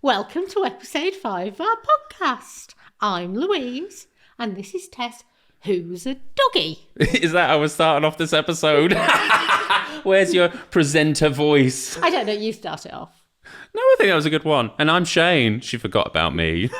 Welcome to episode 5 of our podcast. I'm Louise, and this is Tess, who's a doggy. Is that how we're starting off this episode? Where's your presenter voice? I don't know, you start it off. No, I think that was a good one. And I'm Shane. She forgot about me.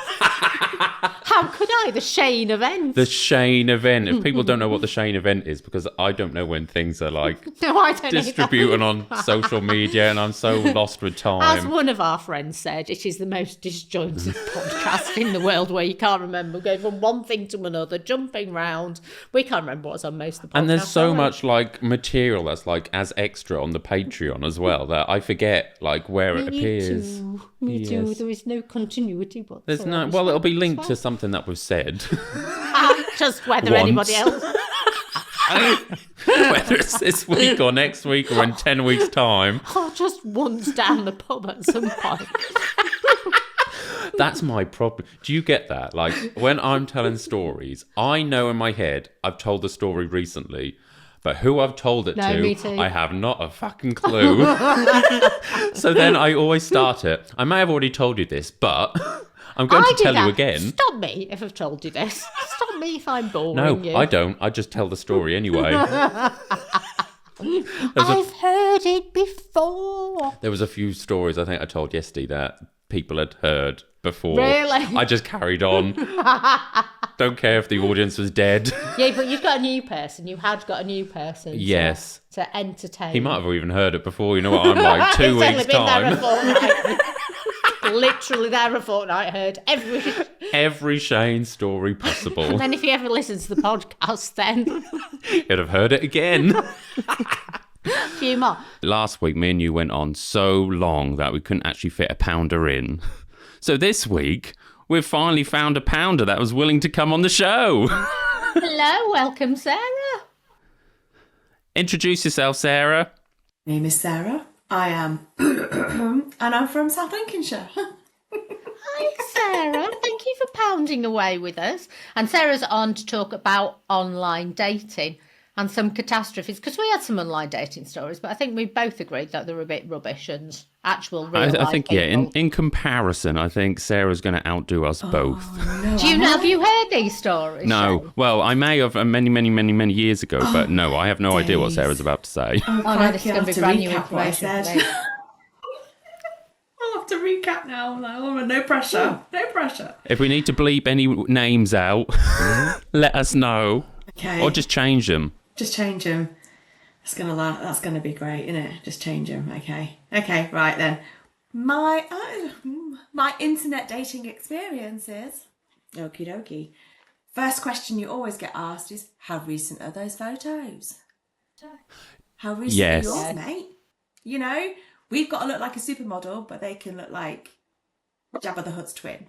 How could I? The Shane event. The Shane event. If people don't know what the Shane event is, because I don't know when things are like No, I don't distributing on social media, and I'm so lost with As time. one of our friends said, it is the most disjointed podcast in the world where you can't remember. Going from one thing to another, jumping round. We can't remember what's on most of the podcast. And there's so much like material that's like as extra on the Patreon as well that I forget like where it appears. Me too. There is no continuity whatsoever. There's no. Well, it'll be linked to something that was said. Just whether Once. anybody else. Whether it's this week or next week or in 10 weeks' time. Or just once down the pub at some point. That's my problem. Do you get that? Like, when I'm telling stories, I know in my head I've told the story recently, but who I've told it me to, too. I have not a fucking clue. So then I always start it. I may have already told you this, but I'm going to tell you again. Stop me if I've told you this. Stop me if I'm boring you. No, I don't. I just tell the story anyway. I've heard it before. There was a few stories I think I told yesterday that people had heard before. Really? I just carried on. Don't care if the audience was dead. Yeah, but you've got a new person. You had got a new person. Yes. To entertain. He might have even heard it before. You know what I'm like? 2 weeks' He's only been there a time. fortnight. Literally there a fortnight. Heard Every Shane story possible. And then if he ever listens to the podcast, then He'd have heard it again. a few more. Last week, me and you went on so long that we couldn't actually fit a pounder in. So this week, we've finally found a pounder that was willing to come on the show. Hello, welcome, Sarah. Introduce yourself, Sarah. My name is Sarah. I am, and I'm from South Lincolnshire. Hi, Sarah. Thank you for pounding away with us. And Sarah's on to talk about online dating and some catastrophes, because we had some online dating stories, but I think we both agreed that they were a bit rubbish and actual real life I think, people. yeah, in comparison, I think Sarah's going to outdo us both. No, Have you heard these stories? No, Shane? well, I may have many years ago, but no, I have no idea what Sarah's about to say. Oh, no, this is going to be brand new recap what I information. said. for me. I'll have to recap now. No pressure. No pressure. If we need to bleep any names out, let us know. Okay. Or just change them. Just change them. That's gonna be great, isn't it? Just change them. Okay. Okay. Right then. My internet dating experiences. Okie dokie. First question you always get asked is, how recent are those photos? How recent Yes. are yours, mate? You know, we've got to look like a supermodel, but they can look like Jabba the Hutt's twin.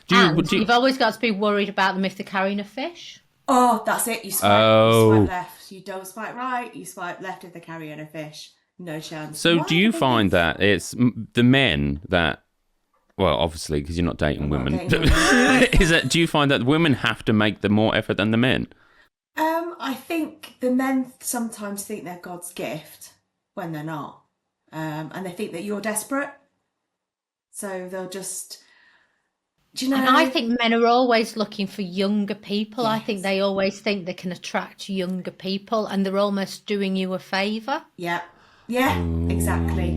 You've always got to be worried about them if they're carrying a fish. Oh, that's it. You swipe left. You don't swipe right. You swipe left if they're carrying a fish. No chance. So do you find that it's the men that, well, obviously, because you're not dating women, do you find that women have to make the more effort than the men? I think the men sometimes think they're God's gift when they're not. And they think that you're desperate. So they'll just... Do you know? And I think men are always looking for younger people. Yes. I think they always think they can attract younger people and they're almost doing you a favour. Yeah. Yeah, exactly.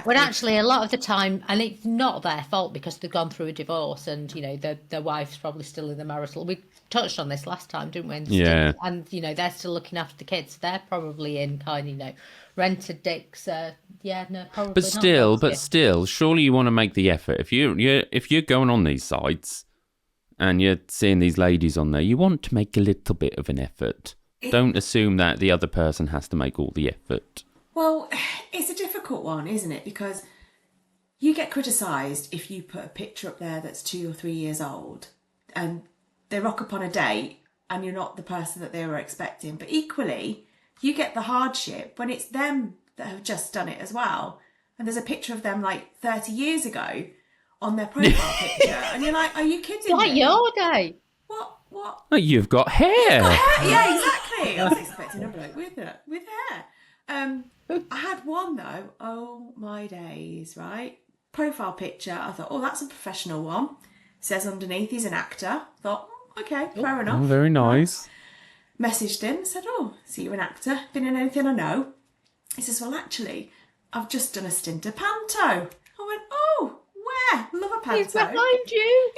When actually a lot of the time, and it's not their fault because they've gone through a divorce and, you know, their wife's probably still in the marital. We touched on this last time, didn't we? Yeah. And, you know, they're still looking after the kids. They're probably in kind of, you know, rented dicks. Probably But still, surely you want to make the effort. If you're going on these sites and you're seeing these ladies on there, you want to make a little bit of an effort. Don't assume that the other person has to make all the effort. Well, it's a difficult one, isn't it? Because you get criticised if you put a picture up there that's 2 or 3 years old and they rock up on a date and you're not the person that they were expecting. But equally, you get the hardship when it's them that have just done it as well. And there's a picture of them like 30 years ago on their profile picture. And you're like, are you kidding me? Like your day. What? Oh, you've got hair. Yeah, exactly. I was expecting a bloke with hair. I had one though. Oh my days, right? profile picture. I thought, oh, that's a professional one. Says underneath he's an actor. Thought, okay, fair enough. Oh, very nice. Messaged him, said, oh, so you're an actor, been in anything I know? He says, well, actually, I've just done a stint at panto. I went, oh, where? Love a panto. He's behind you.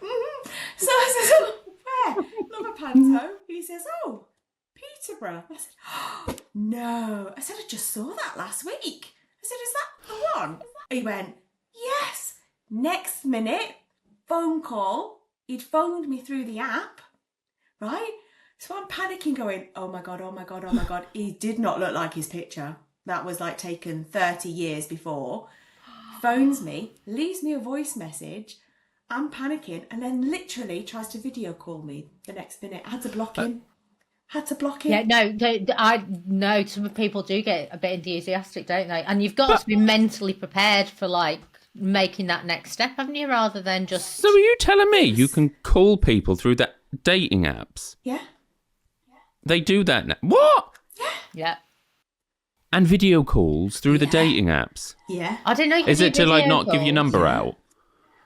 Mhm. So I said, oh, where? Love a panto. He says, oh, Peterborough. I said, oh, no. I said, I just saw that last week. I said, is that the one? He went, yes. Next minute, phone call. He'd phoned me through the app, right? So I'm panicking going, oh my God, oh my God, oh my God. He did not look like his picture. That was like taken 30 years before. Phones me, leaves me a voice message. I'm panicking and then literally tries to video call me the next minute. I had to block him. Yeah, I know some people do get a bit enthusiastic, don't they? And you've got to be mentally prepared for like making that next step, haven't you? Rather than just. So are you telling me you can call people through the dating apps? Yeah. They do that now. What? Yeah. And video calls through the dating apps. Yeah. I don't know. Is it to like not give your number out?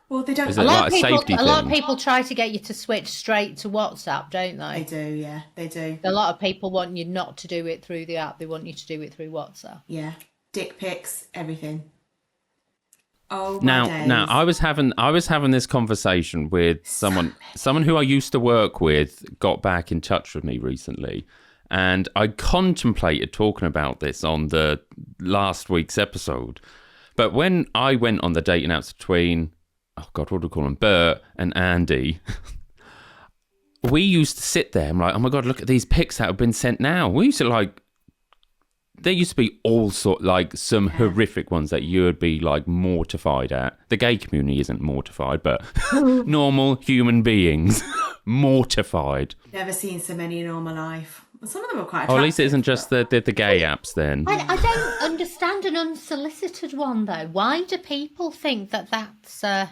Well, they don't. Is it like a safety a lot of thing? people try to get you to switch straight to WhatsApp, don't They they? do, yeah. They do. A lot of people want you not to do it through the app. They want you to do it through WhatsApp. Yeah. Dick pics, everything. Oh my days. Now I was having this conversation with someone who I used to work with got back in touch with me recently, and I contemplated talking about this on the last week's episode. But when I went on the dating apps between, oh God, what do we call them, Bert and Andy, we used to sit there and like, oh my God, look at these pics that have been sent now. We used to like, there used to be all sort like some horrific ones that you would be like mortified at. The gay community isn't mortified, but normal human beings mortified. Never seen so many in all my life. Some of them are quite attractive. Oh, at least it isn't just the gay apps then. I don't understand an unsolicited one though. Why do people think that that's? I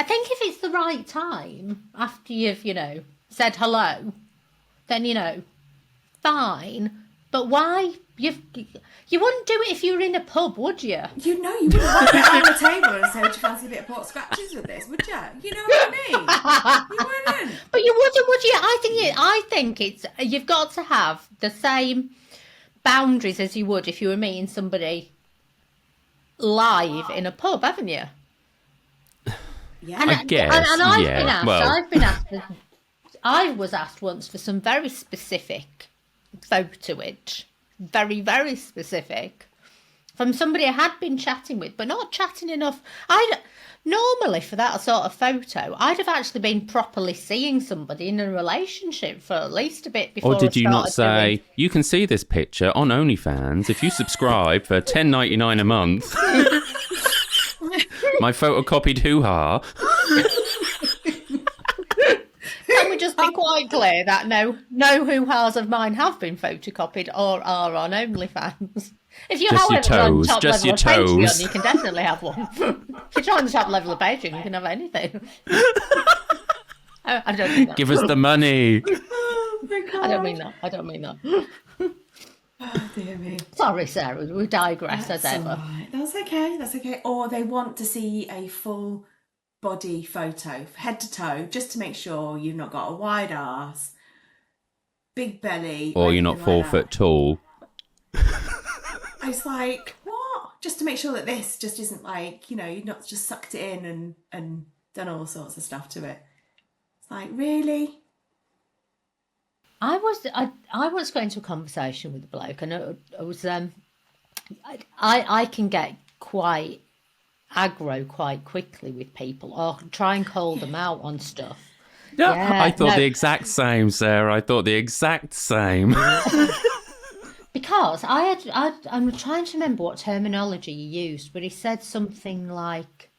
think if it's the right time after you've said hello, then fine. But why you wouldn't do it if you were in a pub, would you? You wouldn't walk it on the table and say, would you fancy a bit of pork scratches with this, would you? You know what I mean? You wouldn't. But you wouldn't, would you? I think it's you've got to have the same boundaries as you would if you were meeting somebody live in a pub, haven't you? Yeah. And, I guess. And I've yeah. been asked. Well, I've been asked. I was asked once for some very specific photoage, very, very specific, from somebody I had been chatting with, but not chatting enough. Normally for that sort of photo, I'd have actually been properly seeing somebody in a relationship for at least a bit before. or did you not say, doing... you can see this picture on OnlyFans if you subscribe for $10.99 a month? My photocopied hoo-ha. Can we just be quite clear that no hoo-has of mine have been photocopied or are on OnlyFans? If you're, Just your however, on toes, top just level your of toes. Patreon, you can definitely have one. If you're on the top level of Patreon, you can have anything. I don't mean that. Give us the money. Oh my God. I don't mean that. Oh dear me. Sorry, Sarah, we digress as That's ever. all right. That's okay. Or they want to see a full body photo, head to toe, just to make sure you've not got a wide arse, big belly. Or you're not anything 4 like foot that. tall. It's like, what? Just to make sure that this just isn't like, you've not just sucked it in and done all sorts of stuff to it. It's like, really? I was going to a conversation with a bloke, and it was I can get quite aggro quite quickly with people, or try and call them out on stuff. Yeah, I thought no. the exact same, Sarah. I thought the exact same. Because I'm trying to remember what terminology you used, but he said something like,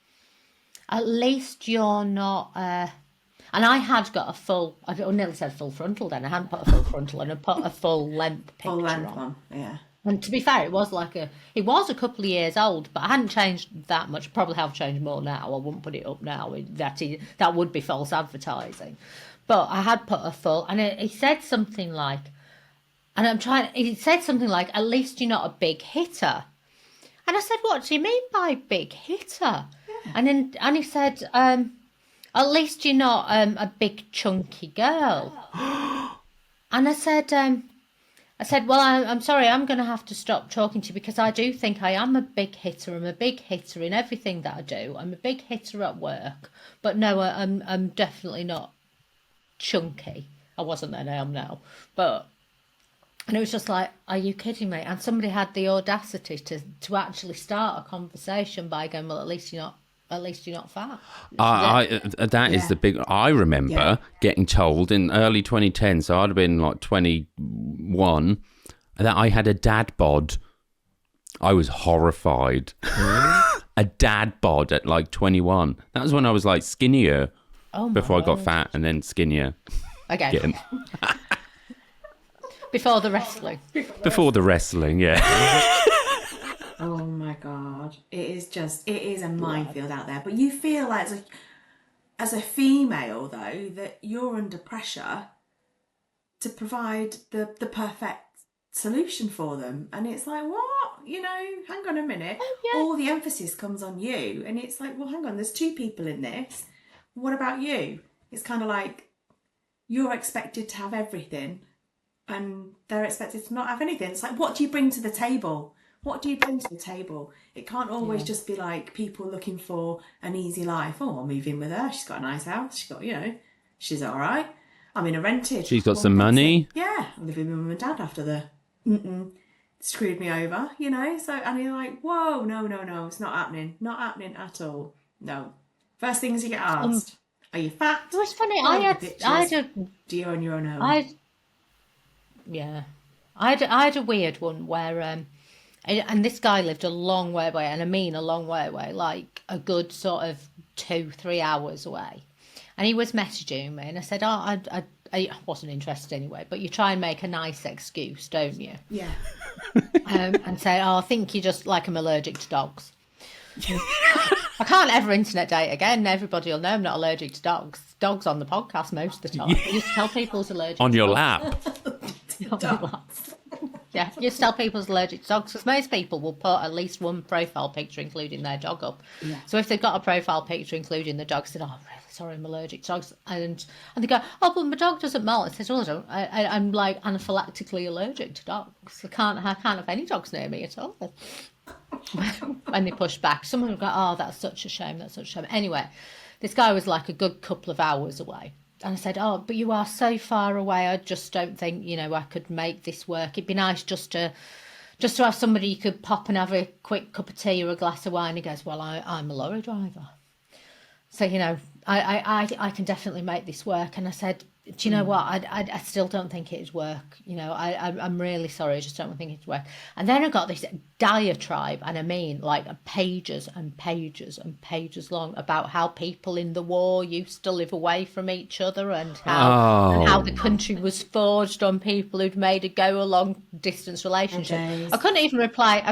at least you're not, and I had got a full, I nearly said full frontal then, I hadn't put a full frontal and I put a full length picture Full length on. one, yeah. And to be fair, it was a couple of years old, but I hadn't changed that much. Probably have changed more now. I wouldn't put it up now. That would be false advertising. But I had put a full, and he said something like, he said something like, at least you're not a big hitter. And And I said, what do you mean by big hitter? And he said, at least you're not a big chunky girl. And I said, well, I'm sorry, I'm going to have to stop talking to you because I do think I am a big hitter. I'm a big hitter in everything that I do. I'm a big hitter at work. But no, I'm definitely not chunky. I wasn't then, I am now. And it was just like, are you kidding me? And somebody had the audacity to actually start a conversation by going, well, at least you're not fat. That is the big. I remember getting told in early 2010, so I'd have been like 21, that I had a dad bod. I was horrified. A dad bod at like 21. That was when I was like skinnier. Before I got fat and then skinnier. Again. Before the wrestling. Before the wrestling, yeah. Oh my God. It is a minefield out there. But you feel like as a female, though, that you're under pressure to provide the perfect solution for them. And it's like, what? Hang on a minute. Oh, yeah. All the emphasis comes on you. And it's like, well, hang on, there's two people in this. What about you? It's kind of like you're expected to have everything and they're expected to not have anything. It's like, what do you bring to the table? What do you bring to the table? It can't always just be like people looking for an easy life. Oh, I'll move in with her. She's got a nice house. She's got, she's all right. I'm in a rented. She's got some money. Yeah. I'm living with mum and dad after the screwed me over, So, and you're like, whoa, no. It's not happening. Not happening at all. No. First things you get asked, are you fat? It was funny. Do you own your own home? I had a weird one where, and this guy lived a long way away, and I mean a long way away, like a good sort of 2-3 hours away. And he was messaging me, and I said, I wasn't interested anyway, but you try and make a nice excuse, don't you? Yeah. And say, I think you just like I'm allergic to dogs. I can't ever internet date again. Everybody will know I'm not allergic to dogs. Dogs on the podcast most of the time. I used to tell people who's allergic on to your dogs. lap. On my lap. Yeah, you just tell people who's allergic to dogs because most people will put at least one profile picture including their dog up. Yeah. So if they've got a profile picture including the dog, said, oh, I'm really sorry, I'm allergic to dogs. And they go, oh, but my dog doesn't molt. I said, oh, I don't. I'm like anaphylactically allergic to dogs. I can't have any dogs near me at all. When they push back, someone would go, oh, that's such a shame, Anyway, this guy was like a good couple of hours away. And I said, oh, but you are so far away, I just don't think, I could make this work. It'd be nice just to have somebody you could pop and have a quick cup of tea or a glass of wine. He goes, well, I'm a lorry driver. So, I can definitely make this work. And I said, do you know what? I still don't think it'd work. I'm really sorry. I just don't think it'd work. And then I got this diatribe, and I mean like pages and pages and pages long about how people in the war used to live away from each other and how the country was forged on people who'd made a go a long distance relationship. Okay. I couldn't even reply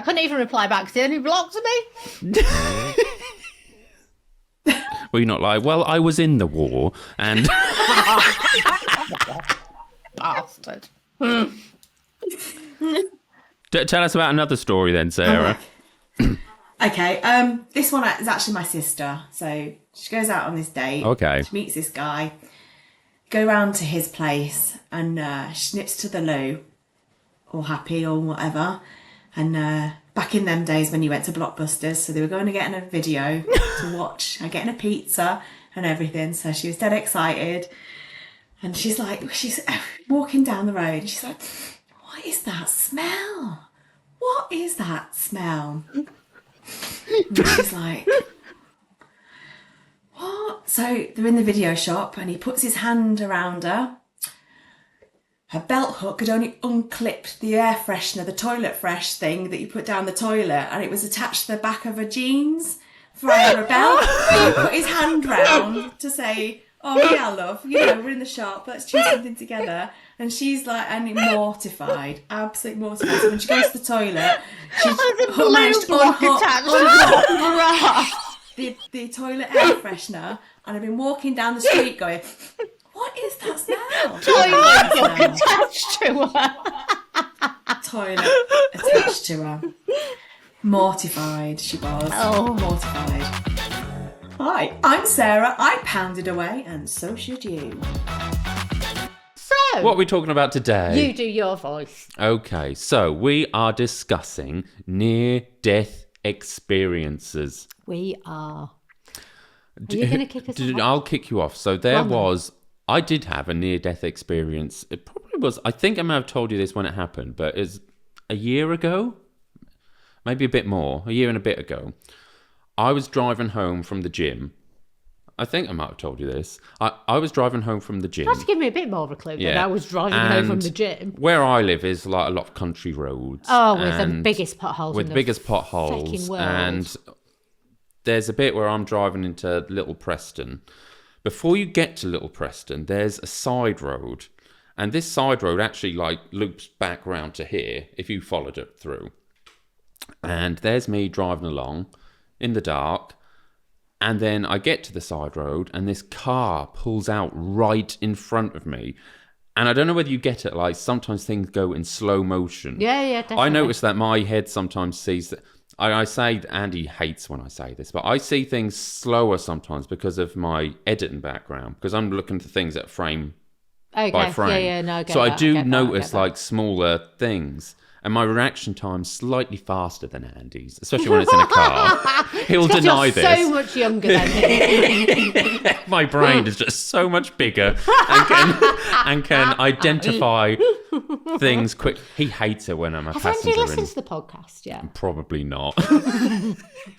back because he only blocked me. Well, you're not like, well, I was in the war and... Bastard. Tell us about another story then, Sarah. Okay, this one is actually my sister. So she goes out on this date. Okay. She meets this guy. Go round to his place and she nips to the loo. All happy or whatever. And back in them days when you went to Blockbusters, so they were going to get in a video to watch, getting a pizza and everything. So she was dead excited. And she's walking down the road. She's like, what is that smell? What is that smell? And she's like, what? So they're in the video shop and he puts his hand around her. Her belt hook had only unclipped the air freshener, the toilet fresh thing that you put down the toilet, and it was attached to the back of her jeans for her belt. So he put his hand round to say, oh yeah, love, we're in the shop, let's choose something together. And she's like, mortified, absolutely mortified. So when she goes to the toilet, she's managed to unhook the toilet air freshener, and I've been walking down the street going, what is that smell? Toilet attached to her. Toilet attached to her. Mortified, she was. Oh. Mortified. Hi, I'm Sarah. I pounded away, and so should you. So, What are we talking about today? you do your voice. Okay, so we are discussing near-death experiences. We are. Are you going to kick us off? I'll kick you off. So I did have a near-death experience. It probably was, I think I may have told you this when it happened, but it's a year ago, maybe a bit more, a year and a bit ago. I was driving home from the gym. I think I might have told you this. I was driving home from the gym. Try to give me a bit more of a clue. Yeah. That I was driving home from And the gym. Where I live is like a lot of country roads. Oh, with the and biggest potholes with in the the biggest potholes. fucking world. And there's a bit where I'm driving into Little Preston. Before you get to Little Preston, there's a side road. And this side road actually like loops back round to here if you followed it through. And there's me driving along in the dark. And then I get to the side road and this car pulls out right in front of me. And I don't know whether you get it, like sometimes things go in slow motion. Yeah, definitely. I notice that my head sometimes sees that. I say, Andy hates when I say this, but I see things slower sometimes because of my editing background, because I'm looking for things at frame by frame. Yeah, no, I get so that, I do I get that, notice like smaller things. And my reaction time's slightly faster than Andy's, especially when it's in a car. He'll deny You're this. so much younger than me. My brain is just so much bigger and can identify things quick. He hates it when I'm a Has passenger. Andy listened to the podcast yet? Probably not.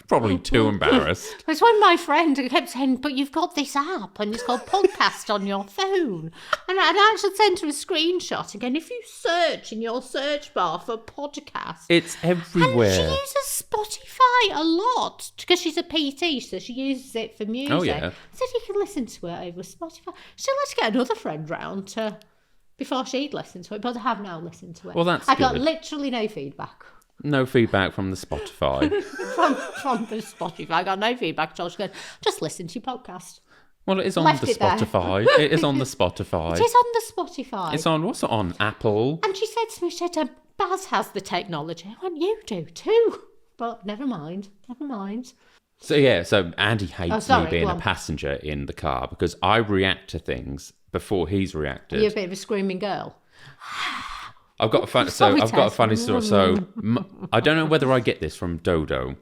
Probably too embarrassed. It's when my friend kept saying, but you've got this app and it's called podcast on your phone. And I actually sent her a screenshot again. If you search in your search bar for podcast. It's And everywhere. she uses Spotify a lot because she's a PT, so she uses it for music. Oh, yeah. I said you can listen to it over Spotify. She'll have to get another friend round to before she'd listen to it, but I have now listened to it. Well, that's I got good. literally no feedback No feedback from the Spotify. from the Spotify. I got no feedback. So I was going, just listen to your podcast. Well, it is on Left the it there. Spotify. It is on the Spotify. It is on the Spotify. It's on, what's it on? Apple. And she said to me, she said, Baz has the technology. I went, you do too. But never mind. So yeah, so Andy hates sorry, me being go a on. passenger in the car because I react to things before he's reacted. You're a bit of a screaming girl. I've got a funny. Sorry, I've got a Tess. funny story. So I don't know whether I get this from Dodo,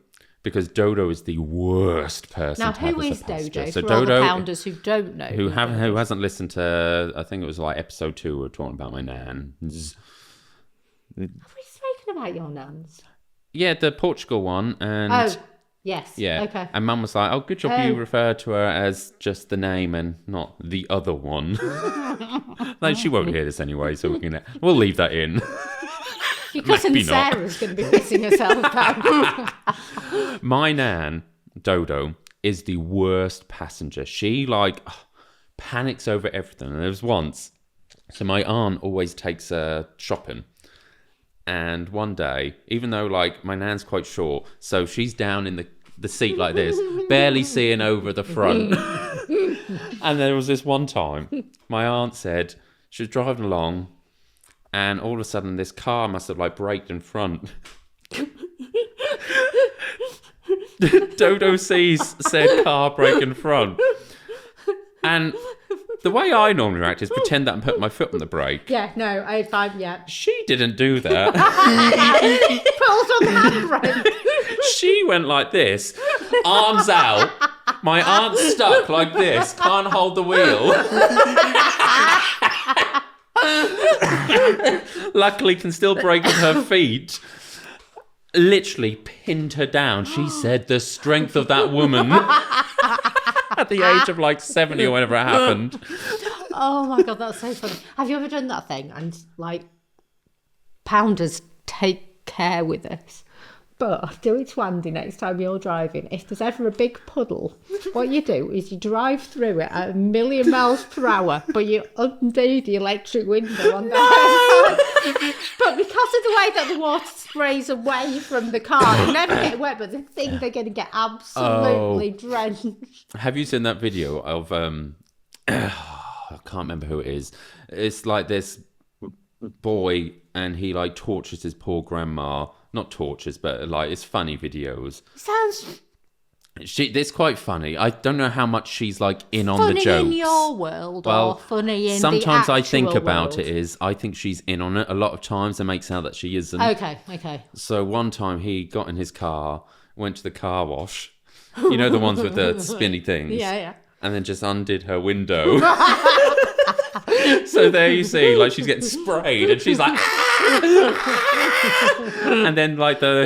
because Dodo is the worst person. Now, to have who as is a passenger. Dodo? So For all the Dodo, pounders who don't know. who hasn't listened to, I think it was like episode 2. We were talking about my nan. Are we speaking about your nans? Yeah, the Portugal one, and Oh, yes. yeah, Okay. and Mum was like, "Oh, good job Oh. you referred to her as just the name and not the other one." Like, she won't hear this anyway, so we'll leave that in. Your cousin Maybe not. Sarah's going to be pissing herself out. My nan, Dodo, is the worst passenger. She panics over everything. And there was once, so my aunt always takes her shopping. And one day, even though my nan's quite short, so she's down in the seat like this, barely seeing over the front. And there was this one time, my aunt said she was driving along, and all of a sudden this car must have braked in front. Dodo sees said car brake in front, and the way I normally react is pretend that I'm putting my foot on the brake. Yeah, no, I'm, yeah. She didn't do that. Pulls on the handbrake. She went like this, arms out. My aunt's stuck like this, can't hold the wheel. Luckily, can still brake with her feet. Literally pinned her down. She said the strength of that woman at the age of 70 or whenever it happened. Oh my God, that's so funny. Have you ever done that thing? And pounders take care with this. But do it to Andy next time you're driving. If there's ever a big puddle, what you do is you drive through it at 1,000,000 miles per hour, but you undo the electric window on the outside. But because of the way that the water sprays away from the car, you never get wet, but the thing they're going to get absolutely drenched. Have you seen that video of I can't remember who it is. It's like this boy, and he tortures his poor grandma not tortures, but like it's funny videos. Sounds It's quite funny. I don't know how much she's like in on funny the jokes. in your world or funny in sometimes the I think actual about world? it is I think she's in on it. A lot of times it makes out that she isn't. Okay. So one time he got in his car, went to the car wash. You know the ones with the spinny things? Yeah. And then just undid her window. So there you see, like she's getting sprayed and she's like, and then like the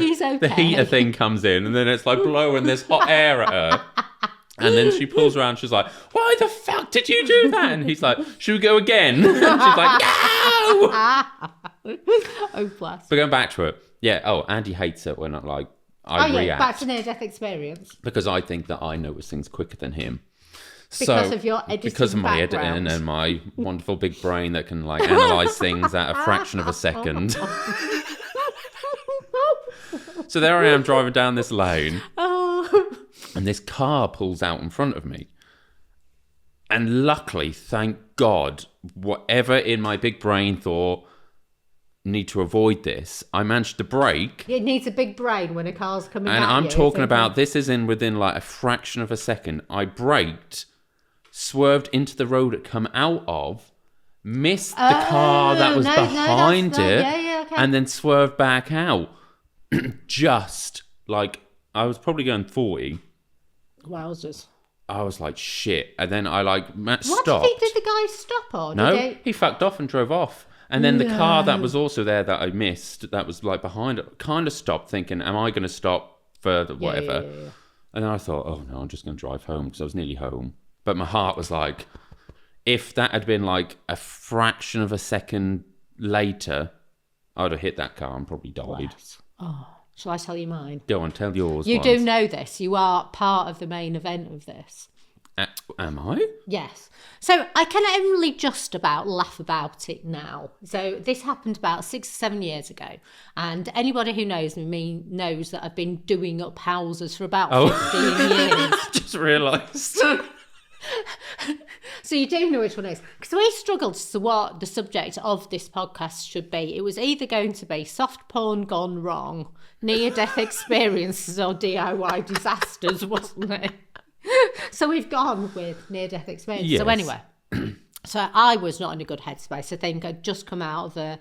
heater thing comes in and then it's like blowing this hot air at her. And then she pulls around, she's like, why the fuck did you do that? And he's like, should we go again? And she's like, no! Oh, bless. But going back to it, Andy hates it when I react. Back to near-death experience. Because I think that I notice things quicker than him. Because of your editing Because of my background. editing and my wonderful big brain that can like analyse things at a fraction of a second. So there I am driving down this lane. And this car pulls out in front of me. And luckily, thank God, whatever in my big brain thought, need to avoid this, I managed to brake. It needs a big brain when a car's coming And at I'm you. talking about, this is within like a fraction of a second. I braked, swerved into the road it come out of, missed the car that was behind it, okay. and then swerved back out. Just like, I was probably going 40. Wowzers. I was like, shit. And then I like stopped. What did the guy stop on? No, he fucked off and drove off. And then the car that was also there that I missed, that was like behind it, kind of stopped thinking, am I going to stop further, whatever. Yeah. And then I thought, oh no, I'm just going to drive home because I was nearly home. But my heart was like, if that had been like a fraction of a second later, I would have hit that car and probably died. Bless. Oh, shall I tell you mine? Go on, tell yours. You do know this. You are part of the main event of this. Am I? Yes. So I can only just about laugh about it now. So this happened about 6 or 7 years ago. And anybody who knows me knows that I've been doing up houses for about 15 years. Just realised. So you do know which one it is. Because we struggled as to what the subject of this podcast should be. It was either going to be soft porn gone wrong, near-death experiences or DIY disasters, wasn't it? So we've gone with near-death experience. Yes. So anyway, so I was not in a good headspace. I think I'd just come out of a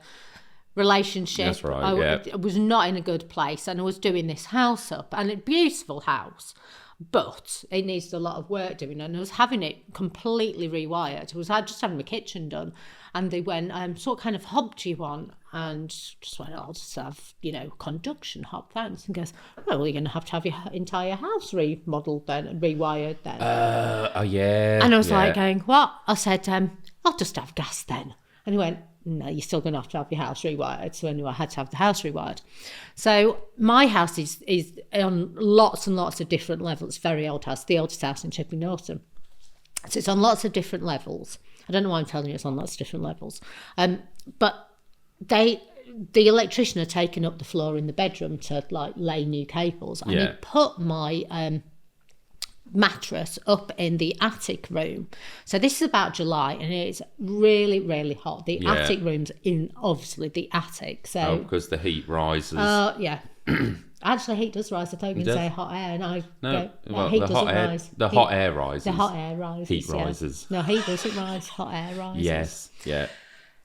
relationship. That's right, I was not in a good place and I was doing this house up, and a beautiful house, but it needs a lot of work doing, and I was having it completely rewired. I just having my kitchen done, and they went, so what kind of hob do you want? And just went, I'll just have, conduction hob, thanks. And goes, well, you're going to have your entire house remodeled then and rewired then. Yeah. And I was like going, what? I said, I'll just have gas then. And he went, no, you're still going to have your house rewired. So anyway, I had to have the house rewired. So my house is on lots and lots of different levels. Very old house, the oldest house in Chipping Norton. So it's on lots of different levels. I don't know why I'm telling you it's on lots of different levels. But the electrician had taken up the floor in the bedroom to like lay new cables, and he put my mattress up in the attic room. So this is about July, and it's really, really hot. The attic room's in obviously the attic. So because the heat rises. yeah. Actually, heat does rise. I thought you were going to say hot air, and heat the doesn't hot air, rise. The hot air rises. The hot air rises. Heat rises. No, heat doesn't rise. Hot air rises. Yes. Yeah.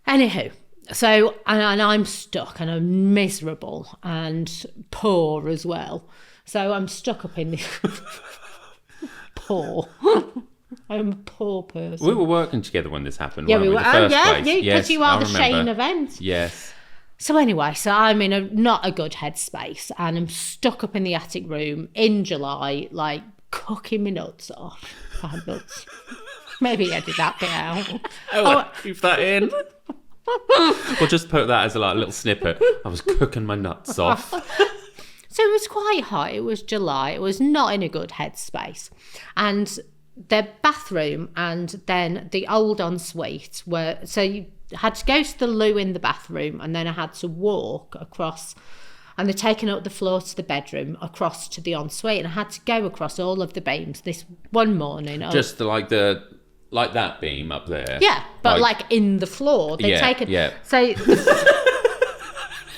Anywho, so and I'm stuck and I'm miserable and poor as well. So I'm stuck up in this poor. I'm a poor person. We were working together when this happened. Yeah, weren't we were. The first yeah, place. because you are I the remember. Shane event. Yes. So anyway, so I'm in not a good headspace, and I'm stuck up in the attic room in July, like cooking my nuts off. Bad nuts. Maybe edit that bit out. Keep that in. We'll just put that as a little snippet. I was cooking my nuts off. So it was quite hot. It was July. It was not in a good headspace. And the bathroom and then the old ensuite were... So you had to go to the loo in the bathroom, and then I had to walk across... And they're taking up the floor to the bedroom, across to the ensuite. And I had to go across all of the beams this one morning. Just like that beam up there. Yeah, but like in the floor. They're taken... Yeah. So...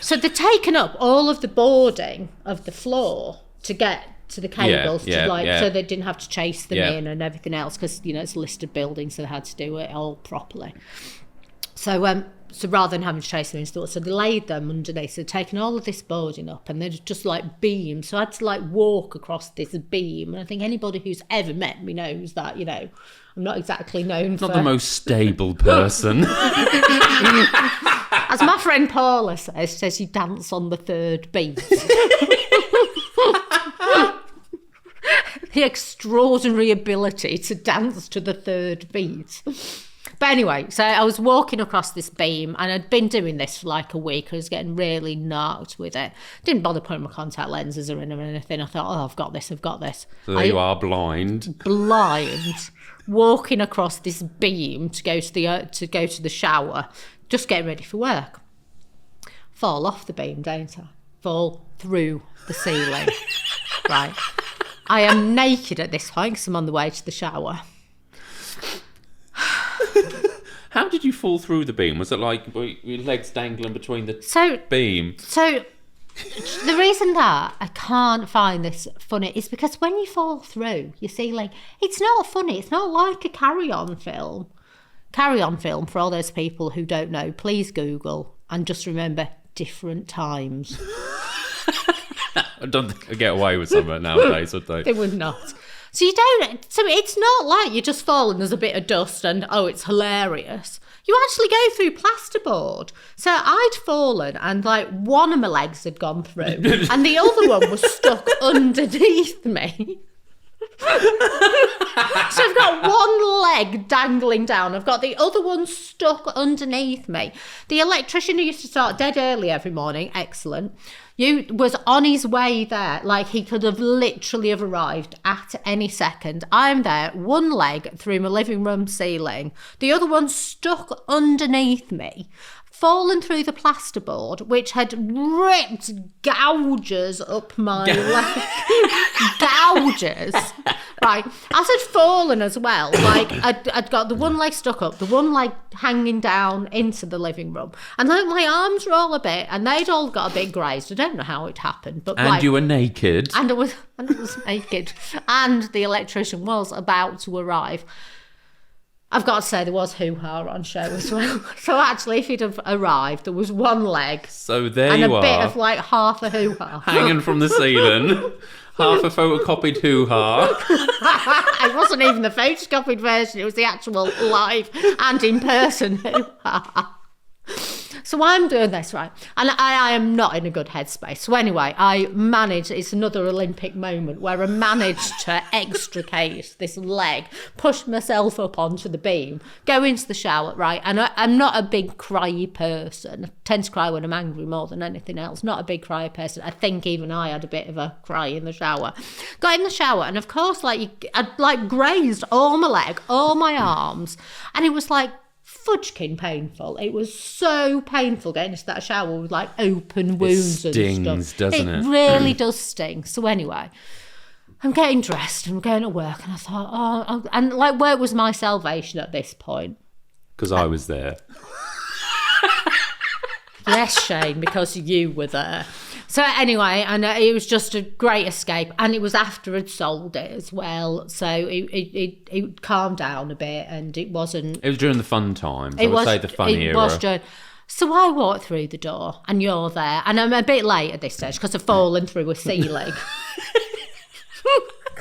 So they'd taken up all of the boarding of the floor to get to the cables so they didn't have to chase them in and everything else, because it's a listed building, so they had to do it all properly. So so rather than having to chase them in store, so they laid them underneath. So they'd taken all of this boarding up, and they'd just like beamed. So I had to like walk across this beam. And I think anybody who's ever met me knows that, I'm not exactly known for... Not the most stable person. As my friend Paula says you dance on the third beat. The extraordinary ability to dance to the third beat. But anyway, so I was walking across this beam, and I'd been doing this for like a week. I was getting really knocked with it. Didn't bother putting my contact lenses or anything. I thought, I've got this. So there you are, blind. Walking across this beam to go to the shower, just getting ready for work. Fall off the beam, don't I? Fall through the ceiling. Right. I am naked at this point because I'm on the way to the shower. How did you fall through the beam? Was it like your legs dangling between the beam? So the reason that I can't find this funny is because when you fall through your ceiling, it's not funny. It's not like a carry-on film. Carry-on film, for all those people who don't know, please Google and just remember different times. I don't think I get away with some of it nowadays, would they? They would not. So it's not like you just fall and there's a bit of dust and, it's hilarious. You actually go through plasterboard. So I'd fallen and like one of my legs had gone through and the other one was stuck underneath me. So I've got one leg dangling down. I've got the other one stuck underneath me. The electrician who used to start dead early every morning, excellent, was on his way there. Like he could have literally have arrived at any second. I'm there, one leg through my living room ceiling, the other one stuck underneath me, fallen through the plasterboard, which had ripped gouges up my leg. Gouges. Right. As I'd fallen as well, like I'd got the one leg stuck up, the one leg hanging down into the living room. And like my arms were all a bit, and they'd all got a bit grazed. I don't know how it happened. But you were naked. And I was naked. And the electrician was about to arrive. I've got to say, there was hoo-ha on show as well. So actually, if he'd have arrived, there was one leg. So there and you are. And a bit of like half a hoo-ha. Hanging from the ceiling. Half a photocopied hoo-ha. It wasn't even the photocopied version. It was the actual live and in-person hoo-ha. So I'm doing this, right? And I am not in a good headspace. So anyway, I managed, it's another Olympic moment where I managed to extricate this leg, push myself up onto the beam, go into the shower, right? And I'm not a big cryy person. I tend to cry when I'm angry more than anything else. Not a big cryy person. I think even I had a bit of a cry in the shower. Got in the shower, and of course, I'd grazed all my leg, all my arms, and it was like fudgekin painful. It was so painful getting into that shower with like open wounds and stuff. It stings, doesn't it? It really does sting. So anyway, I'm getting dressed and I'm going to work, and I thought, and like, where was my salvation at this point? Because I was there. Yes, Shane, because you were there. So anyway, and it was just a great escape, and it was after I'd sold it as well, so it calmed down a bit, and it wasn't... It was during the fun times, I would say the fun era. It was during... So I walked through the door, and you're there, and I'm a bit late at this stage, because I've fallen through a ceiling.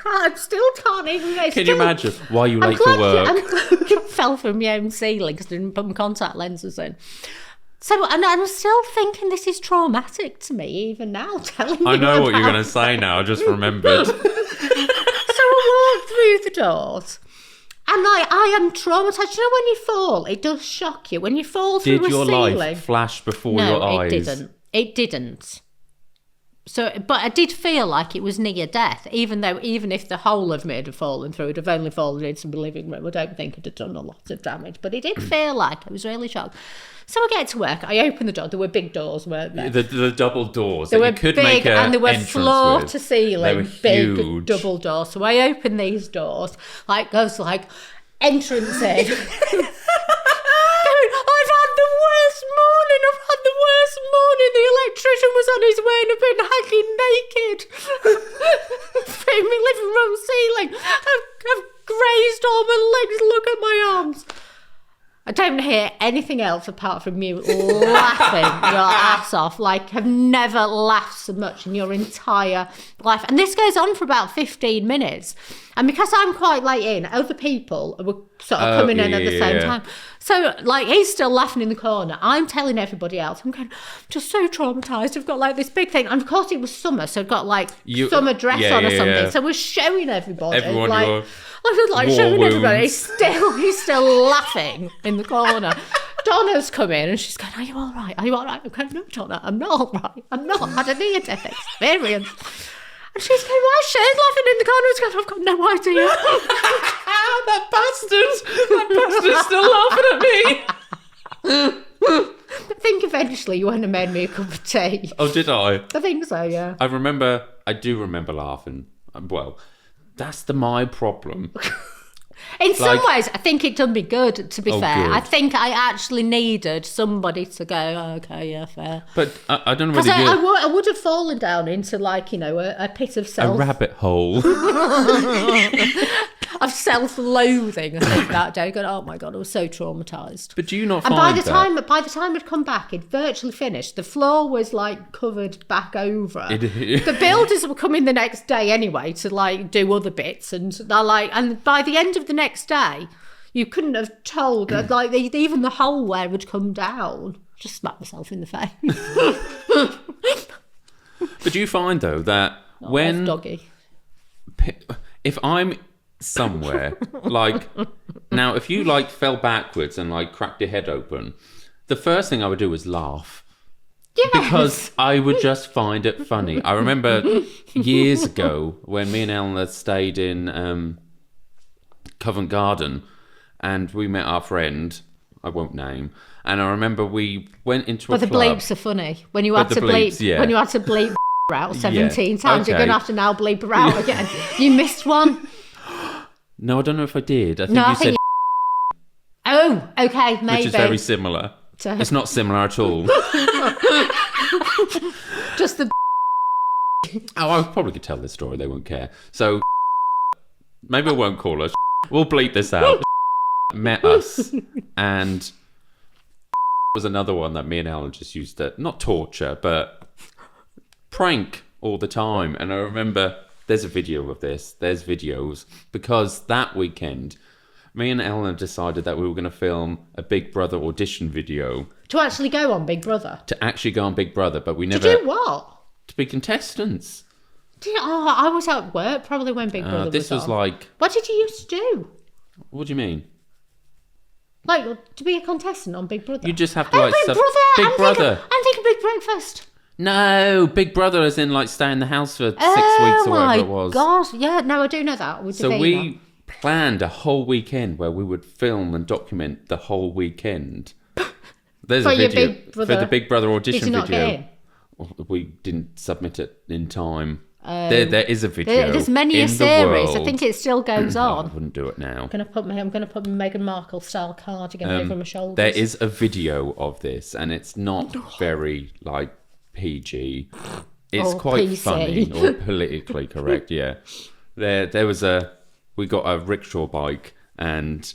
I still can't even... Can you imagine? Why are you late for work? I fell from my own ceiling, because I didn't put my contact lenses in. So, and I'm still thinking this is traumatic to me, even now, telling you I know what you're going to say now, I just remembered. So I walked through the doors, and I am traumatised. You know, when you fall, it does shock you. When you fall through a ceiling... Did your life flash before your eyes? No, it didn't. So, but I did feel like it was near death, even if the whole of me had fallen through, it'd have only fallen into the living room. I don't think it'd have done a lot of damage, but it did feel like I was really shocked. So I get to work, I open the door, there were big doors, weren't there? The double doors they that were you could big, make and there were floor with. to ceiling, they were big huge. Double doors. So I open these doors, like goes like entrance in. I've had the worst morning morning the electrician was on his way and I've been hanging naked from my living room ceiling. I've grazed all my legs. Look at my arms. I don't hear anything else apart from you laughing your ass off. Like, I've never laughed so much in your entire life. And this goes on for about 15 minutes. And because I'm quite late in, other people were sort of coming in at the same time. So, like, he's still laughing in the corner. I'm telling everybody else, I'm going, just so traumatised. I've got, like, this big thing. And, of course, it was summer, so I've got, like, summer dress on or something. Yeah. So we're showing everybody. Everyone, like, I was like showing everybody. He's still laughing in the corner. Donna's come in and she's going, "Are you all right? Are you all right?" I'm going, "No, Donna, I'm not all right. I'm not. I had a near-death experience." And she's going, "Why?" She's laughing in the corner. She's going, "I've got no idea." That bastard's still laughing at me. I think eventually you went and made me a cup of tea. Oh, did I? I think so, yeah. I do remember laughing. Well, that's my problem. In some ways, I think it done me good, to be fair. Good. I think I actually needed somebody to go, "Oh, okay, yeah, fair." But I don't know whether Because I would have fallen down into, like, you know, a pit of a rabbit hole. of self-loathing, I think, that day. Going, "Oh my God, I was so traumatised." But do you not And find by the time I'd come back, it'd virtually finished. The floor was, like, covered back over. The builders were coming the next day anyway to, like, do other bits, and they're like, and by the end of the next day, you couldn't have told that, like, even the hole where it would come down. Just smacked myself in the face. But do you find, though, that when... Doggy. If I'm somewhere, like... Now, if you, like, fell backwards and, like, cracked your head open, the first thing I would do is laugh. Yes. Because I would just find it funny. I remember years ago when me and Eleanor stayed in Covent Garden and we met our friend, I won't name, and I remember we went into a club. But the bleeps are funny. When you had to bleep, when you had to bleep out 17 times, you're going to have to now bleep her out again. You missed one. No, I don't know if I did. I think you said... Oh, okay, maybe. Which is very similar. It's not similar at all. Just the... Oh, I probably could tell this story. They won't care. So, maybe I won't call her. We'll bleep this out. Met us, and was another one that me and Alan just used to, not torture, but prank all the time. And I remember there's a video of this. There's videos. Because that weekend, me and Eleanor decided that we were going to film a Big Brother audition video. To actually go on Big Brother? To actually go on Big Brother, but we never... To do what? To be contestants. I was at work probably when Big Brother this was on. like... What did you used to do? What do you mean? Like, to be a contestant on Big Brother? You just have to, like... Big Brother! I'm thinking Big Breakfast. No, Big Brother as in, like, stay in the house for 6 weeks or whatever it was. Oh, my God. Yeah, no, I do know that. With so we planned a whole weekend where we would film and document the whole weekend. There's a video for the Big Brother audition video. Did you not get in? We didn't submit it in time. There is a video. There's many a series. I think it still goes on. I wouldn't do it now. I'm gonna put my Meghan Markle style cardigan over my shoulders. There is a video of this, and it's not very like PG. It's quite PC. Funny or politically correct. Yeah, there was we got a rickshaw bike, and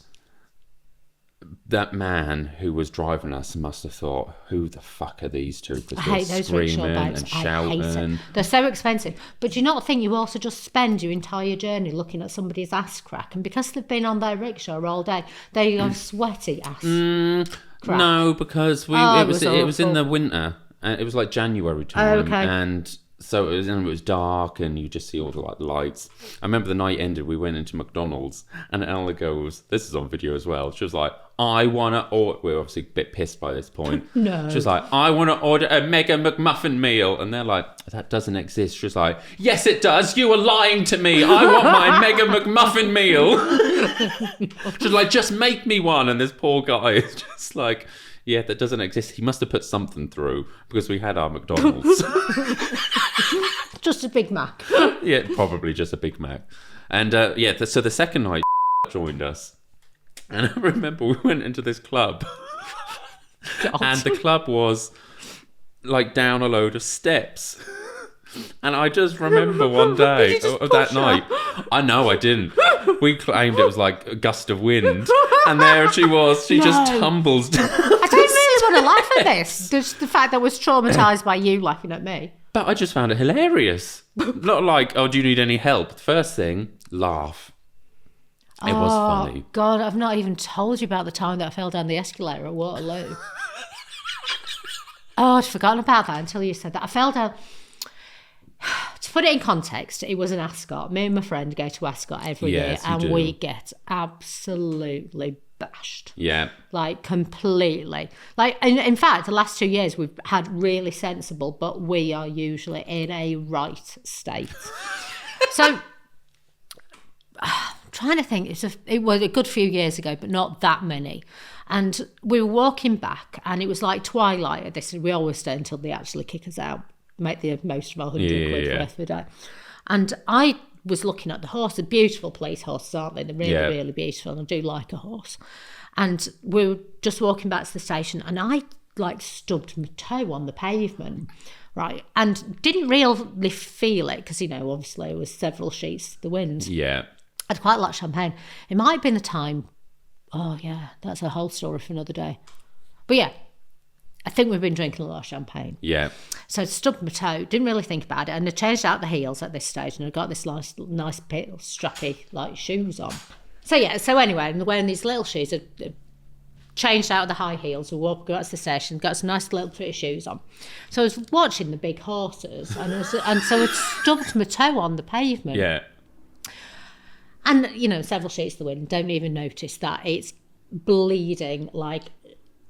that man who was driving us must have thought, who the fuck are these two? Because they're hate those screaming bikes. and shouting. I hate it. They're so expensive. But do you not think you also just spend your entire journey looking at somebody's ass crack? And because they've been on their rickshaw all day, they have sweaty ass crack. No, because it was in the winter. And it was like January time. Oh, okay. And so it was dark, and you just see all the like lights. I remember the night ended, we went into McDonald's, and Ella goes, this is on video as well, she was like, I want to order... We're obviously a bit pissed by this point. No. She was like, I want to order a Mega McMuffin meal. And they're like, that doesn't exist. She was like, yes, it does. You are lying to me. I want my Mega McMuffin meal. She was like, just make me one. And this poor guy is just like, yeah, that doesn't exist. He must have put something through because we had our McDonald's. Just a Big Mac. Yeah, probably just a Big Mac. And so the second night joined us. And I remember we went into this club. And the club was like down a load of steps. And I just remember one day of that night. I know I didn't. We claimed it was like a gust of wind, and there she was. She just tumbles down. I don't really want to laugh at this. Just the fact that I was traumatised by you laughing at me. But I just found it hilarious. Not like, oh, do you need any help? The first thing, laugh. It was funny. God, I've not even told you about the time that I fell down the escalator at Waterloo. I'd forgotten about that until you said that. I fell down. To put it in context, it was in Ascot. Me and my friend go to Ascot every year, and we get absolutely bashed. Yeah. Like, completely. Like, in fact, the last 2 years we've had really sensible, but we are usually in a right state. So, I'm trying to think, it was a good few years ago, but not that many. And we were walking back, and it was like twilight at this. We always stay until they actually kick us out. Make the most of our 100 quid worth of a day. And I was looking at the horse. They're beautiful police horses, aren't they? They're really, really beautiful. And I do like a horse. And we were just walking back to the station, and I like stubbed my toe on the pavement, right? And didn't really feel it because, you know, obviously it was several sheets of the wind. Yeah. I'd quite like champagne. It might have been the time. Oh, yeah, that's a whole story for another day. But yeah, I think we've been drinking a lot of champagne. Yeah. So I stubbed my toe, didn't really think about it, and I changed out the heels at this stage, and I got this nice strappy like shoes on. So yeah, so anyway, I'm wearing these little shoes. I changed out the high heels, we got to the station, got some nice little pretty shoes on. So I was watching the big horses, and so I stubbed my toe on the pavement. Yeah. And, you know, several sheets of the wind, don't even notice that it's bleeding like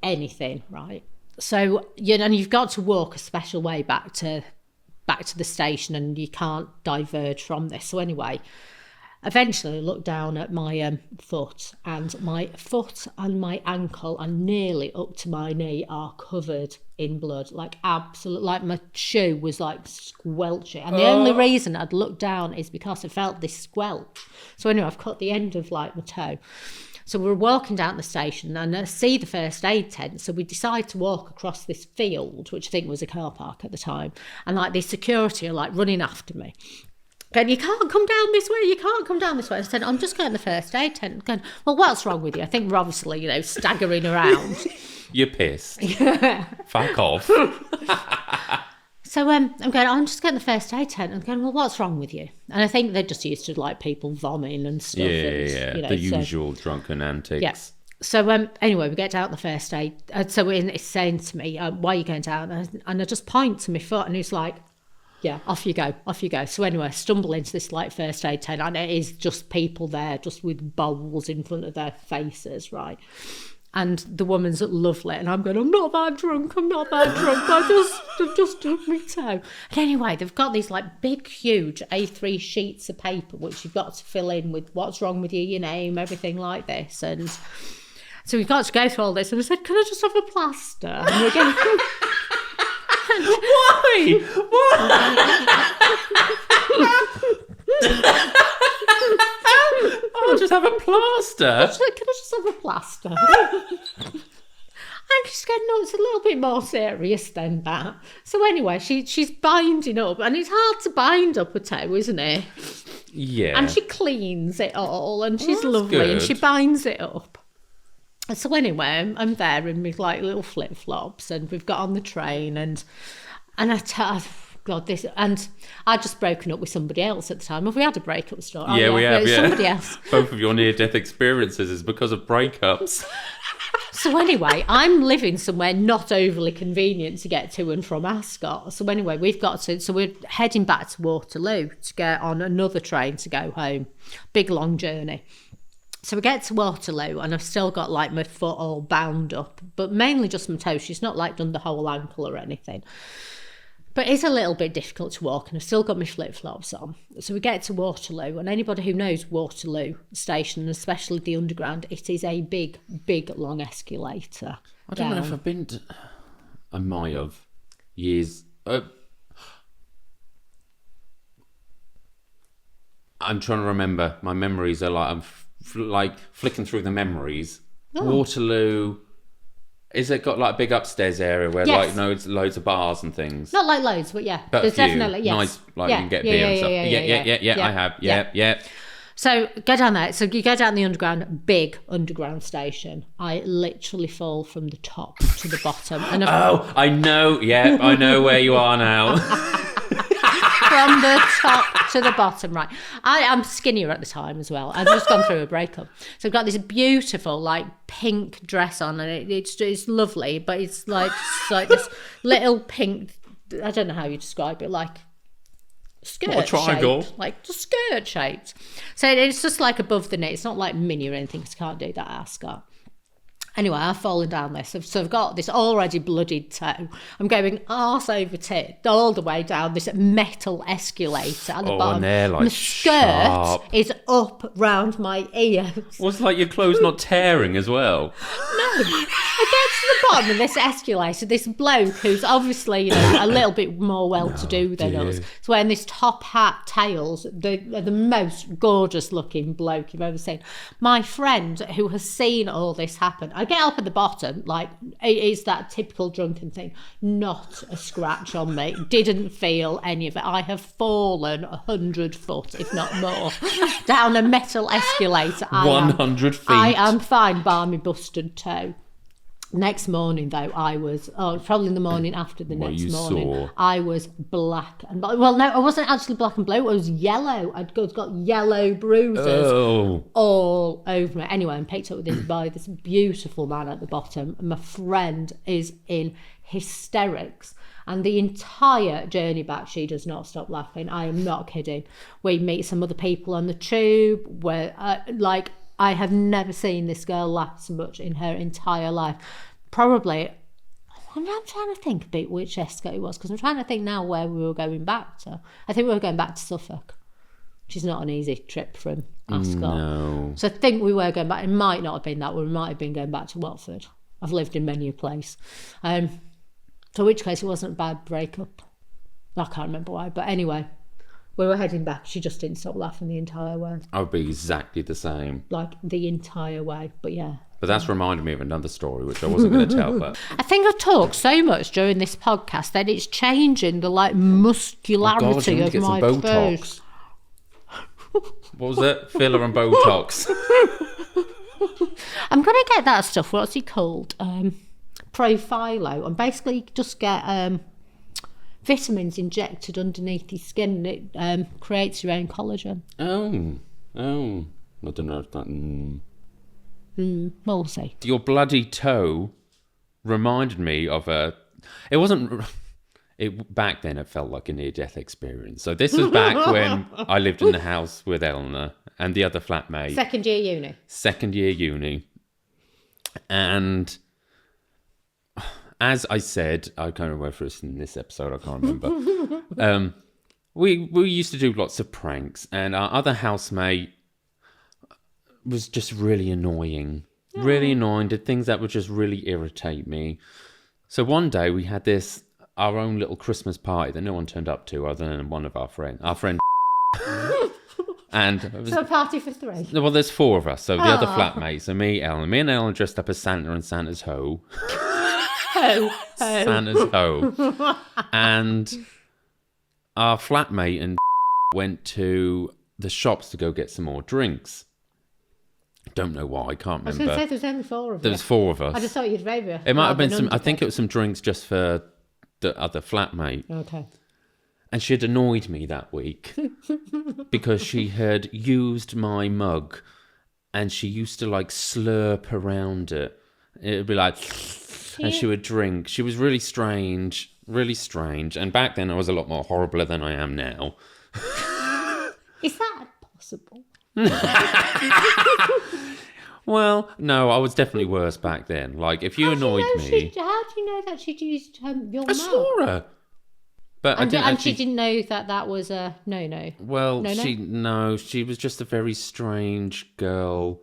anything, right? So, you know, and you've got to walk a special way back to the station, and you can't diverge from this. So anyway, eventually I looked down at my foot, and my ankle and nearly up to my knee are covered in blood, like absolute, like my shoe was like squelching. And the only reason I'd looked down is because I felt this squelch. So anyway, I've cut the end of like my toe. So we were walking down the station, and I see the first aid tent. So we decide to walk across this field, which I think was a car park at the time. And like the security are like running after me. Going, you can't come down this way, you can't come down this way. I said, I'm just going to the first aid tent. Going, well, what's wrong with you? I think we're obviously, you know, staggering around. You're pissed. Fuck off. So I'm going, I'm just getting the first aid tent. I'm going, well, what's wrong with you? And I think they're just used to like people vomiting and stuff. Yeah. You know, the usual drunken antics. Yeah. So anyway, we get down the first aid. So it's saying to me, why are you going down? And I just point to my foot, and he's like, yeah, off you go. So anyway, I stumble into this like first aid tent, and it is just people there just with bowls in front of their faces, right? And the woman's lovely, and I'm going, I'm not that drunk. I just took my toe. And anyway, they've got these like big, huge A3 sheets of paper, which you've got to fill in with what's wrong with you, your name, everything like this. And so we've got to go through all this. And I said, can I just have a plaster? And we're going, why? I'll just have a plaster. Can I just have a plaster? And she's going, no, it's a little bit more serious than that. So anyway, she's binding up, and it's hard to bind up a toe, isn't it? Yeah. And she cleans it all, and she's lovely, good. and she binds it up. And so anyway, I'm there in my like little flip flops, and we've got on the train, and God, this, and I'd just broken up with somebody else at the time. Have we had a breakup story? Yeah, we have. Yeah, somebody else. Both of your near-death experiences is because of breakups. So anyway, I'm living somewhere not overly convenient to get to and from Ascot. So anyway, we're heading back to Waterloo to get on another train to go home. Big long journey. So we get to Waterloo, and I've still got like my foot all bound up, but mainly just my toe. She's not like done the whole ankle or anything. But it's a little bit difficult to walk, and I've still got my flip-flops on. So we get to Waterloo, and anybody who knows Waterloo station, and especially the underground, it is a big, big, long escalator. I don't know if I've been to... I might have. Years... I'm trying to remember. My memories are like... I'm like flicking through the memories. Oh. Waterloo... Is it got like a big upstairs area where Yes. like loads of bars and things? Not like loads, but yeah. But a There's few. definitely, yes. Nice, like Yeah, you can get yeah, beer yeah, and stuff. yeah, I have. yeah. Yeah. So go down there. So you go down the underground, big underground station. I literally fall from the top to the bottom. And Oh, I know. Yeah, I know where you are now. from the top to the bottom, right. I'm skinnier at the time as well. I've just gone through a breakup. So I've got this beautiful, like, pink dress on, and it's lovely, but it's like this little pink, I don't know how you describe it, like skirt What, a triangle? shaped, like just skirt shaped. So it's just like above the knee. It's not like mini or anything, because you can't do that at Ascot. Anyway, I've fallen down this. So I've got this already bloodied toe. I'm going arse over tit all the way down this metal escalator at the bottom. And they're like my skirt sharp. is up round my ears. What's like your clothes not tearing as well? No, I get to the bottom of this escalator. This bloke who's obviously, a little bit more well-to-do than us. He's wearing this top hat, tails. The most gorgeous-looking bloke you've ever seen. My friend, who has seen all this happen, I get up at the bottom, like, it is that typical drunken thing. Not a scratch on me. Didn't feel any of it. I have fallen 100 foot, if not more, down a metal escalator. 100 feet. I am fine, bar me busted toe. Next morning, though, I was, probably in the morning after the next morning, I was black and blue. Well, no, I wasn't actually black and blue. I was yellow. I'd got yellow bruises all over me. Anyway, I'm picked up by this beautiful man at the bottom. My friend is in hysterics. And the entire journey back, she does not stop laughing. I am not kidding. We meet some other people on the tube where, I have never seen this girl laugh so much in her entire life. Probably, I'm trying to think a bit which Escot it was, because I'm trying to think now where we were going back to. I think we were going back to Suffolk, which is not an easy trip from Ascot. No. So I think we were going back. It might not have been that. We might have been going back to Watford. I've lived in many a place. So in which case it wasn't a bad breakup. I can't remember why, but anyway. We were heading back. She just didn't stop laughing the entire way. I would be exactly the same. Like, the entire way. But yeah. But that's reminded me of another story, which I wasn't going to tell. But I think I've talked so much during this podcast that it's changing the, muscularity of my face. What was it? Filler and Botox. I'm going to get that stuff. What's it called? Profilo. And basically just get... vitamins injected underneath your skin, and it creates your own collagen. Oh, I don't know if that. We'll see. Your bloody toe reminded me of a. It wasn't. It back then. It felt like a near-death experience. So this was back when I lived in the house with Eleanor and the other flatmate. Second year uni, and. As I said, I can't remember if it's in this episode, I can't remember. We used to do lots of pranks, and our other housemate was just really annoying. Really annoying, did things that would just really irritate me. So one day we had our own little Christmas party that no one turned up to other than one of our friend. And so a party for three. Well, there's four of us. So the other flatmates, so me and Ellen dressed up as Santa and Santa's hoe. Santa's hoe. And our flatmate and went to the shops to go get some more drinks. Don't know why, I can't remember. I was going to say there was only four of us. There was four of us. I just thought you'd favour. It might have been some, I think it was some drinks just for the other flatmate. Okay. And she had annoyed me that week because she had used my mug and she used to slurp around it. It would be like... And she would drink. She was really strange. And back then I was a lot more horrible than I am now. Is that possible? Well, no, I was definitely worse back then. If you annoyed me... How do you know that she'd used your mouth? I saw her. But and she didn't know that was a no-no? Well, she was just a very strange girl.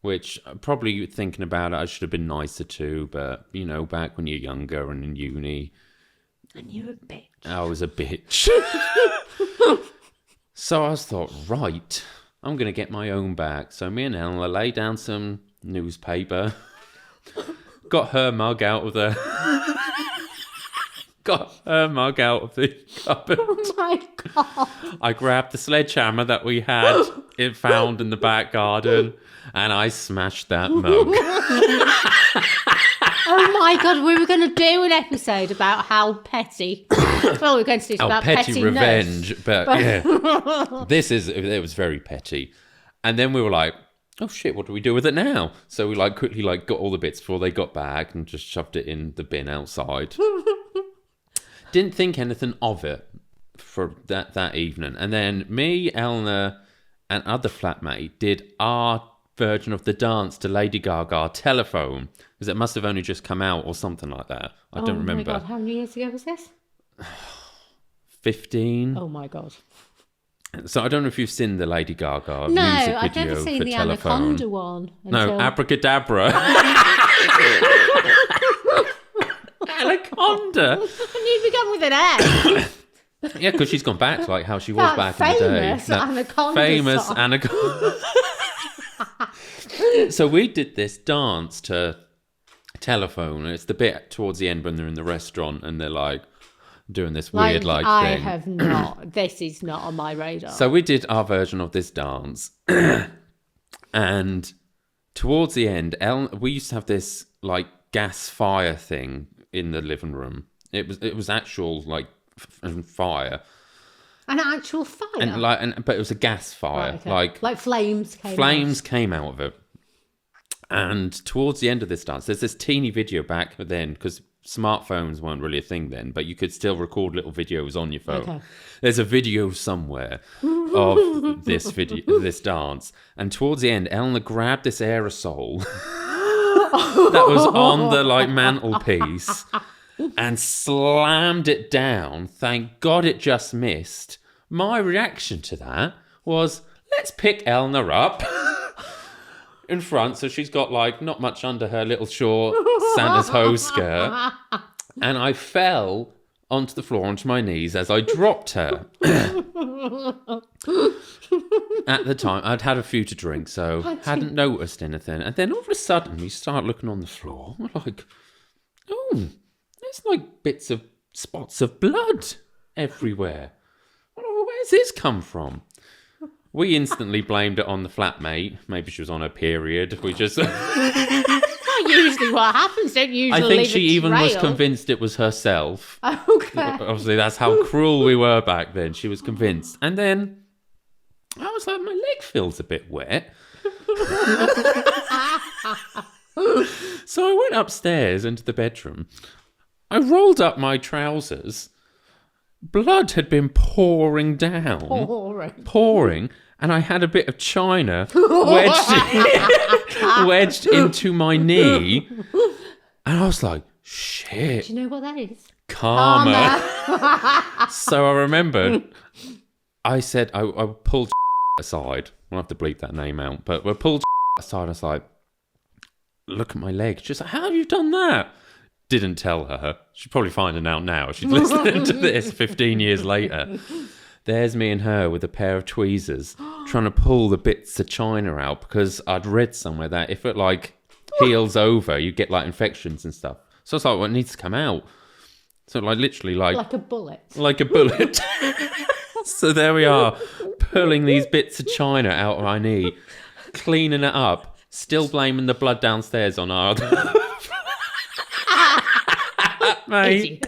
Which, probably thinking about it, I should have been nicer to, but, back when you're younger and in uni... And you're a bitch. I was a bitch. So I thought, right, I'm going to get my own back. So me and Eleanor lay down some newspaper, got her mug out of the cupboard. Oh my God. I grabbed the sledgehammer that we had found in the back garden, and I smashed that mug. Oh my God, we were going to do an episode about how petty. Well, we were going to do it about petty revenge, pettiness. but yeah, it was very petty. And then we were like, oh shit, what do we do with it now? So we quickly got all the bits before they got back and just shoved it in the bin outside. Didn't think anything of it for that evening. And then me, Eleanor, and other flatmate did our version of the dance to Lady Gaga Telephone, because it must have only just come out or something like that. I don't remember. Oh my God, how many years ago was this? 15. Oh my God. So I don't know if you've seen the Lady Gaga No, music video I've never seen for the Telephone. Anaconda one. No, Abracadabra. Anaconda. And you'd begun with an A. Yeah, because she's gone back to how she was That back in the day. famous Anaconda famous song. Anaconda. So we did this dance to Telephone. And it's the bit towards the end when they're in the restaurant and they're doing this weird I thing. have not. This is not on my radar. So we did our version of this dance. And towards the end, we used to have this gas fire thing in the living room. It was actual fire. An actual fire? But it was a gas fire. Right, okay. Like flames came out of it. And towards the end of this dance, there's this teeny video back then, because smartphones weren't really a thing then, but you could still record little videos on your phone. Okay. There's a video somewhere of this dance. And towards the end, Eleanor grabbed this aerosol that was on the mantelpiece and slammed it down. Thank God it just missed. My reaction to that was, let's pick Eleanor up in front, so she's got not much under her little short Santa's hose skirt, and I fell onto the floor onto my knees as I dropped her. At the time, I'd had a few to drink, so hadn't noticed anything. And then all of a sudden, we start looking on the floor. We're like, oh, there's bits of spots of blood everywhere. Where's this come from? We instantly blamed it on the flatmate. Maybe she was on her period. We just... Not usually what happens. Don't usually I think she even was convinced it was herself. Okay. Obviously, that's how cruel we were back then. She was convinced. And then I was like, my leg feels a bit wet. So I went upstairs into the bedroom. I rolled up my trousers. Blood had been pouring down. Pouring. And I had a bit of china wedged into my knee. And I was like, shit. Do you know what that is? Karma. So I remembered, I said, I pulled aside. We'll have to bleep that name out. But we pulled aside. I was like, look at my leg. She's like, how have you done that? Didn't tell her. She'd probably find it out now. She's listening to this 15 years later. There's me and her with a pair of tweezers trying to pull the bits of china out, because I'd read somewhere that if it heals over, you get infections and stuff. So it's well, it needs to come out. So literally like a bullet. Like a bullet. So there we are, pulling these bits of china out of my knee, cleaning it up, still blaming the blood downstairs on our mate.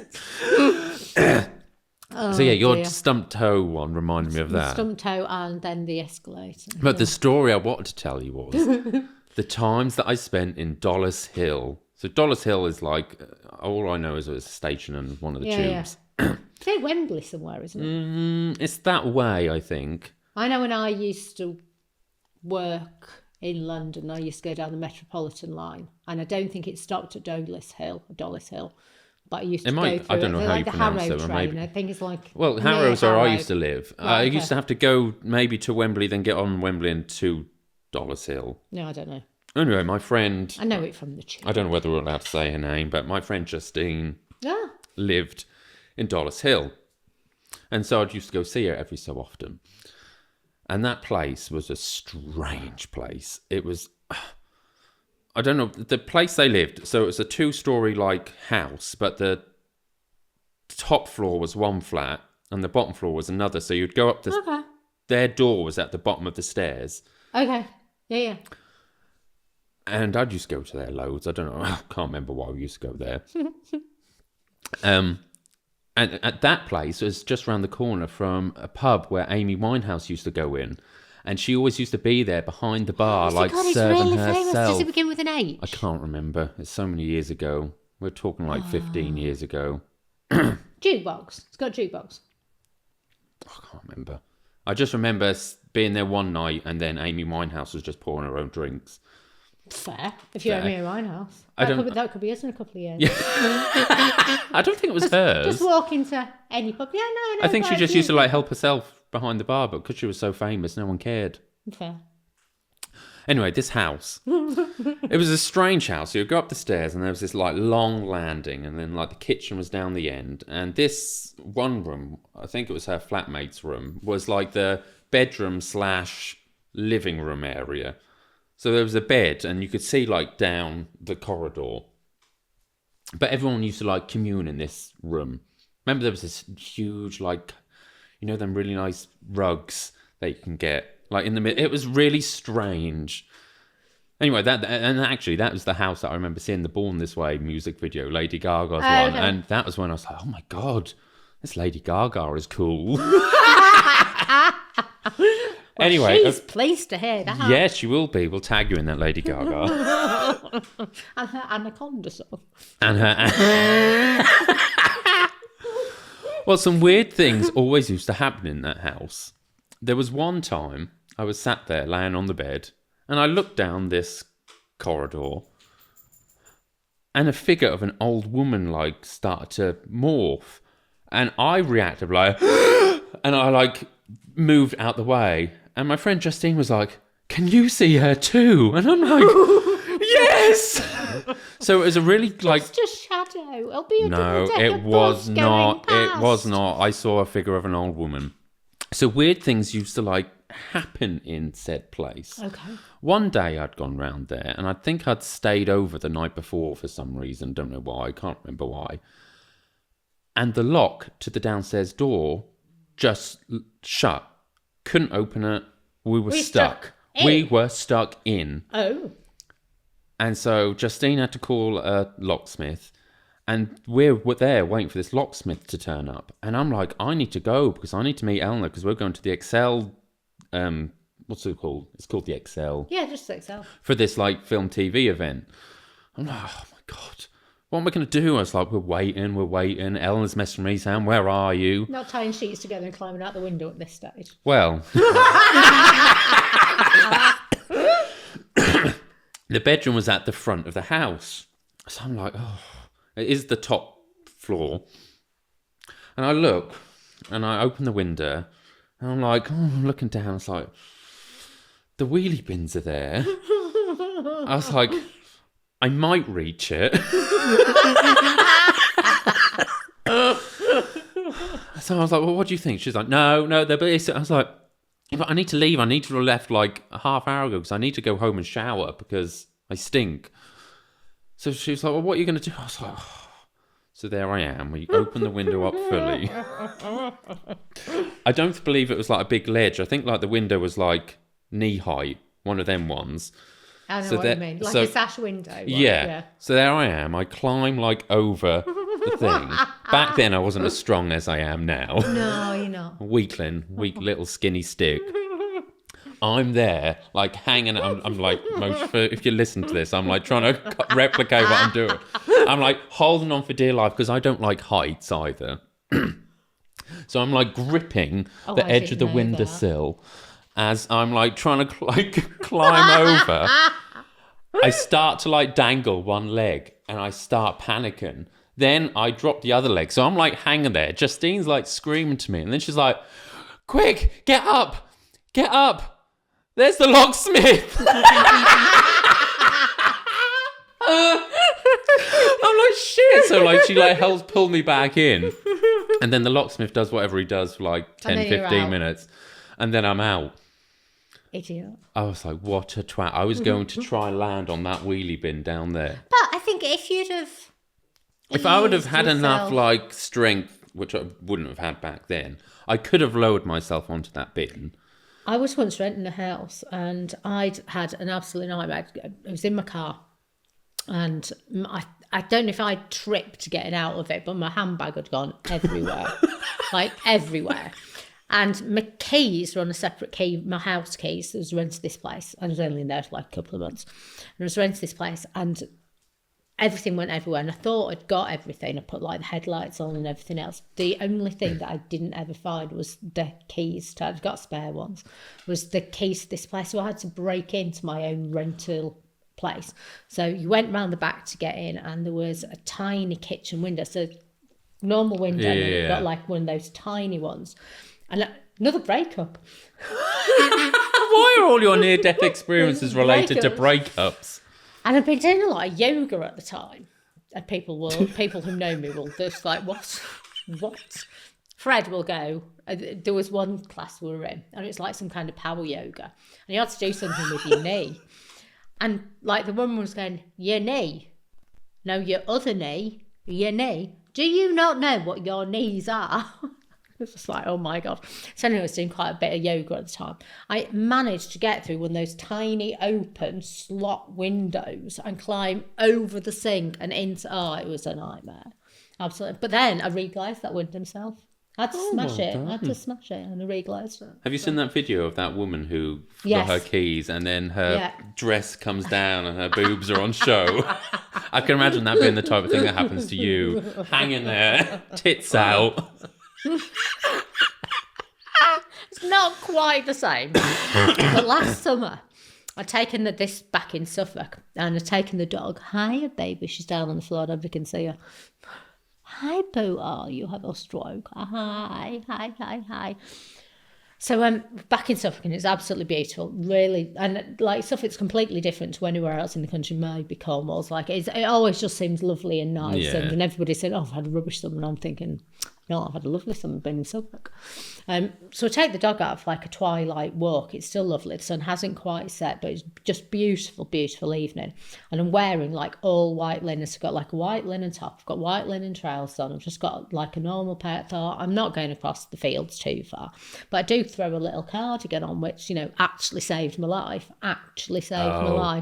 So yeah, your stump toe one reminded me of that. Stump toe and then the escalator. But the story I wanted to tell you was the times that I spent in Dollis Hill. So Dollis Hill is all I know is a station and one of the tubes. Yeah. It's at Wembley somewhere, isn't it? It's that way, I think. I know when I used to work in London, I used to go down the Metropolitan line, and I don't think it stopped at Dollis Hill. But I used to go through I don't know how you the pronounce Harrow it. train. Maybe. I think it's Well, Harrow's where I used to live. Right, I used to have to go maybe to Wembley, then get on Wembley and to Dollis Hill. No, I don't know. Anyway, my friend... I know it from the tube. I don't know whether we're allowed to say her name, but my friend Justine lived in Dollis Hill. And so I used to go see her every so often. And that place was a strange place. It was... I don't know, the place they lived, so it was a 2-story like house, but the top floor was one flat and the bottom floor was another. So you'd go up their door was at the bottom of the stairs. Okay. Yeah. And I'd used to go to there loads. I don't know. I can't remember why we used to go there. And at that place was just around the corner from a pub where Amy Winehouse used to go in. And she always used to be there behind the bar, serving herself. Does it begin with an H? I can't remember. It's so many years ago. We're talking 15 years ago. Jukebox. It's got a jukebox. I can't remember. I just remember being there one night and then Amy Winehouse was just pouring her own drinks. Fair. If you're Amy Winehouse. That could be us in a couple of years. Yeah. I don't think it was hers. Just walk into any pub. Yeah, no. I think she just used to help herself behind the bar, but because she was so famous, no one cared. Fair. Anyway, this house. It was a strange house. You'd go up the stairs and there was this long landing and then the kitchen was down the end. And this one room, I think it was her flatmate's room, was the bedroom / living room area. So there was a bed and you could see down the corridor. But everyone used to commune in this room. Remember there was this huge them really nice rugs that you can get in the middle. It was really strange. Anyway, that was the house that I remember seeing the Born This Way music video, Lady Gaga's one. Okay. And that was when I was like, oh my God, this Lady Gaga is cool. Anyway, she's pleased to hear that. Yeah, she will be. We'll tag you in that Lady Gaga. And her Anaconda song. And her... Well, some weird things always used to happen in that house. There was one time I was sat there laying on the bed and I looked down this corridor and a figure of an old woman started to morph and I reacted and I moved out the way and my friend Justine was like, can you see her too? And I'm like, yes! So it was a really Just a shadow. It'll be a no, it was not. It was not. I saw a figure of an old woman. So weird things used to happen in said place. Okay. One day I'd gone round there and I think I'd stayed over the night before for some reason. Don't know why. Can't remember why. And the lock to the downstairs door just shut. Couldn't open it. We were stuck. We were stuck in. Oh. And so Justine had to call a locksmith and we're there waiting for this locksmith to turn up. And I'm like, I need to go because I need to meet Eleanor because we're going to the Excel, what's it called? It's called the Excel. Yeah, just Excel. For this film TV event. I'm like, oh my God, what am I going to do? I was like, we're waiting. Eleanor's messaging me saying, where are you? Not tying sheets together and climbing out the window at this stage. Well... The bedroom was at the front of the house. So I'm like, oh, it is the top floor. And I look and I open the window and I'm like, oh, I'm looking down. It's like, the wheelie bins are there. I was like, I might reach it. So I was like, well, what do you think? She's like, no, they're basic. I was like, but I need to leave. I need to have left a half hour ago because I need to go home and shower because I stink. So she was like, well, what are you going to do? I was like, oh. So there I am. We open the window up fully. I don't believe it was a big ledge. I think the window was knee height, one of them ones. I know what you mean. A sash window. Right? Yeah. So there I am. I climb over the thing. Back then I wasn't as strong as I am now. No, you're not. Weak little skinny stick. I'm there, hanging. I'm if you listen to this, I'm trying to replicate what I'm doing. I'm holding on for dear life because I don't like heights either. So I'm gripping the edge of the windowsill as I'm trying to climb over. I start to dangle one leg and I start panicking. Then I drop the other leg. So I'm hanging there. Justine's screaming to me. And then she's like, quick, get up. There's the locksmith. I'm like, shit. So she helps pull me back in. And then the locksmith does whatever he does for 10, 15 minutes. And then I'm out. Idiot. I was like, what a twat. I was going to try land on that wheelie bin down there. But I think if you'd have... If I would have had eased enough, yourself- like, strength, which I wouldn't have had back then, I could have lowered myself onto that bin. I was once renting a house and I'd had an absolute nightmare. I was in my car and I don't know if I tripped getting out of it, but my handbag had gone everywhere, like everywhere. And my keys were on a separate key, my house keys. I was renting this place. I was only in there for like a couple of months. And I was renting this place and everything went everywhere. And I thought I'd got everything. I put like the headlights on and everything else. The only thing that I didn't ever find was the keys. I'd got spare ones. Was the keys to this place. So I had to break into my own rental place. So you went round the back to get in and there was a tiny kitchen window. So normal window, and you've got like one of those tiny ones. And another breakup. Why are all your near-death experiences related to breakups? And I've been doing a lot of yoga at the time. And people who know me will just like, what? Fred will go. There was one class we were in, and it's like some kind of power yoga. And you had to do something with your knee. And like the woman was going, your knee? No, your other knee? Your knee? Do you not know what your knees are? It was just like, oh my God. So anyway, I was doing quite a bit of yoga at the time. I managed to get through one of those tiny open slot windows and climb over the sink and into, it was a nightmare. Absolutely. But then I reglazed that window myself. I had to smash it. I had to smash it and I reglazed it. Have you seen that video of that woman who Yes. got her keys and then her dress comes down and her boobs are on show? I can imagine that being the type of thing that happens to you. Hanging there, tits out. It's not quite the same. But last summer, I'd taken this back in Suffolk and I'd taken the dog. Hi, baby. She's down on the floor. Nobody can see her. Hi, Boo. Oh, you have a stroke. Hi. So back in Suffolk, and it's absolutely beautiful, really. And like Suffolk's completely different to anywhere else in the country, maybe Cornwall's. Like it always just seems lovely and nice. Yeah. And everybody said, "Oh, I've had a rubbish summer," and I'm thinking, no, I've had a lovely summer being in Suffolk. So I take the dog out for like a twilight walk. It's still lovely. The sun hasn't quite set, but it's just beautiful, beautiful evening. And I'm wearing like all white linen. So I've got like a white linen top. I've got white linen trousers on. I've just got like a normal pair. I thought I'm not going across the fields too far. But I do throw a little cardigan on, which, you know, actually saved my life.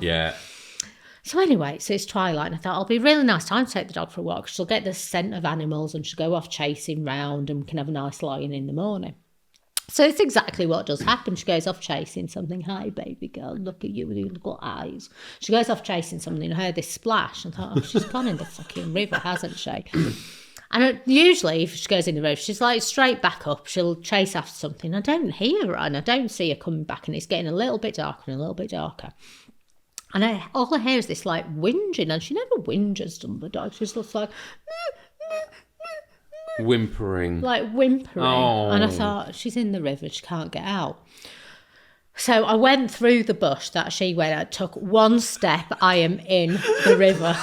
Yeah. So anyway, so it's twilight and I thought it'll be a really nice time to take the dog for a walk. She'll get the scent of animals and she'll go off chasing round and we can have a nice lie-in in the morning. So it's exactly what does happen. She goes off chasing something. Hi, baby girl, look at you with your little eyes. She goes off chasing something and I heard this splash. I thought, she's gone in the fucking river, hasn't she? And usually if she goes in the river, she's like straight back up. She'll chase after something. I don't hear her and I don't see her coming back and it's getting a little bit darker and a little bit darker. And all I hear is this like whinging, and she never whinges on the dog. She's just like Whimpering. Oh. And I thought, she's in the river, she can't get out. So I went through the bush that she went out, took one step, I am in the river.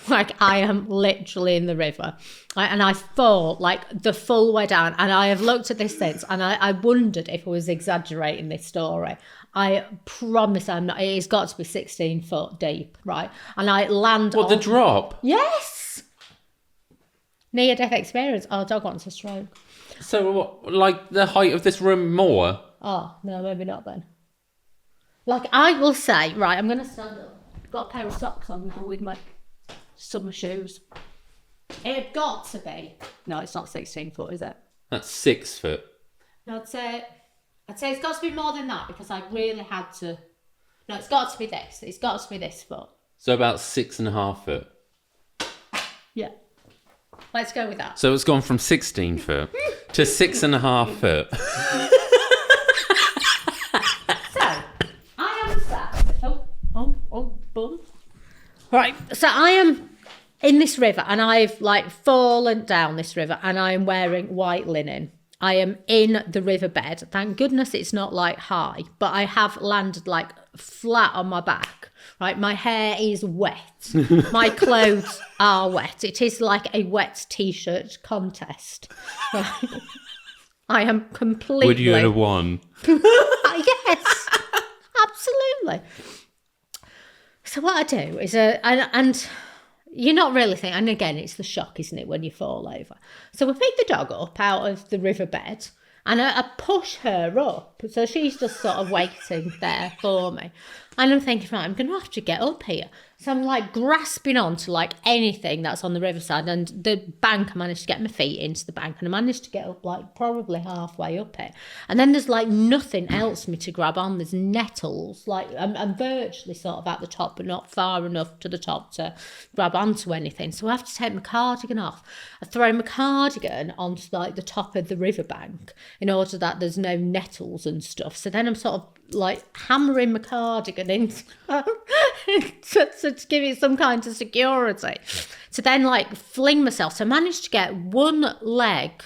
Like I am literally in the river. And I thought like the full way down, and I have looked at this since, and I wondered if I was exaggerating this story. I promise I'm not. It's got to be 16 foot deep, right? And I land What, the drop? Yes! Near-death experience. Our dog wants a stroke. So what, like the height of this room more? Oh, no, maybe not then. Like, I will say, right, I'm going to stand up. I've got a pair of socks on with my summer shoes. It got to be. No, it's not 16 foot, is it? That's 6 foot. No, I'd say it's got to be more than that because I really had to. No, it's got to be this. It's got to be this foot. So about 6.5 foot. Yeah. Let's go with that. So it's gone from 16 foot to 6.5 foot. So, I am sat. Boom. Right, so I am in this river and I've like fallen down this river and I am wearing white linen. I am in the riverbed. Thank goodness it's not like high, but I have landed like flat on my back. Right, my hair is wet. My clothes are wet. It is like a wet t-shirt contest. Right. I am completely... Would you have won? Yes, absolutely. So what I do is, and you're not really thinking, and again, it's the shock, isn't it, when you fall over. So we pick the dog up out of the riverbed, and I push her up. So she's just sort of waiting there for me. And I'm thinking, right, I'm going to have to get up here. So I'm like grasping onto like anything that's on the riverside, and the bank, I managed to get my feet into the bank, and I managed to get up like probably halfway up it. And then there's like nothing else for me to grab on. There's nettles, like I'm virtually sort of at the top, but not far enough to the top to grab onto anything. So I have to take my cardigan off. I throw my cardigan onto like the top of the riverbank in order that there's no nettles and stuff. So then I'm sort of like hammering my cardigan in to give it some kind of security, to then like fling myself. So I managed to get one leg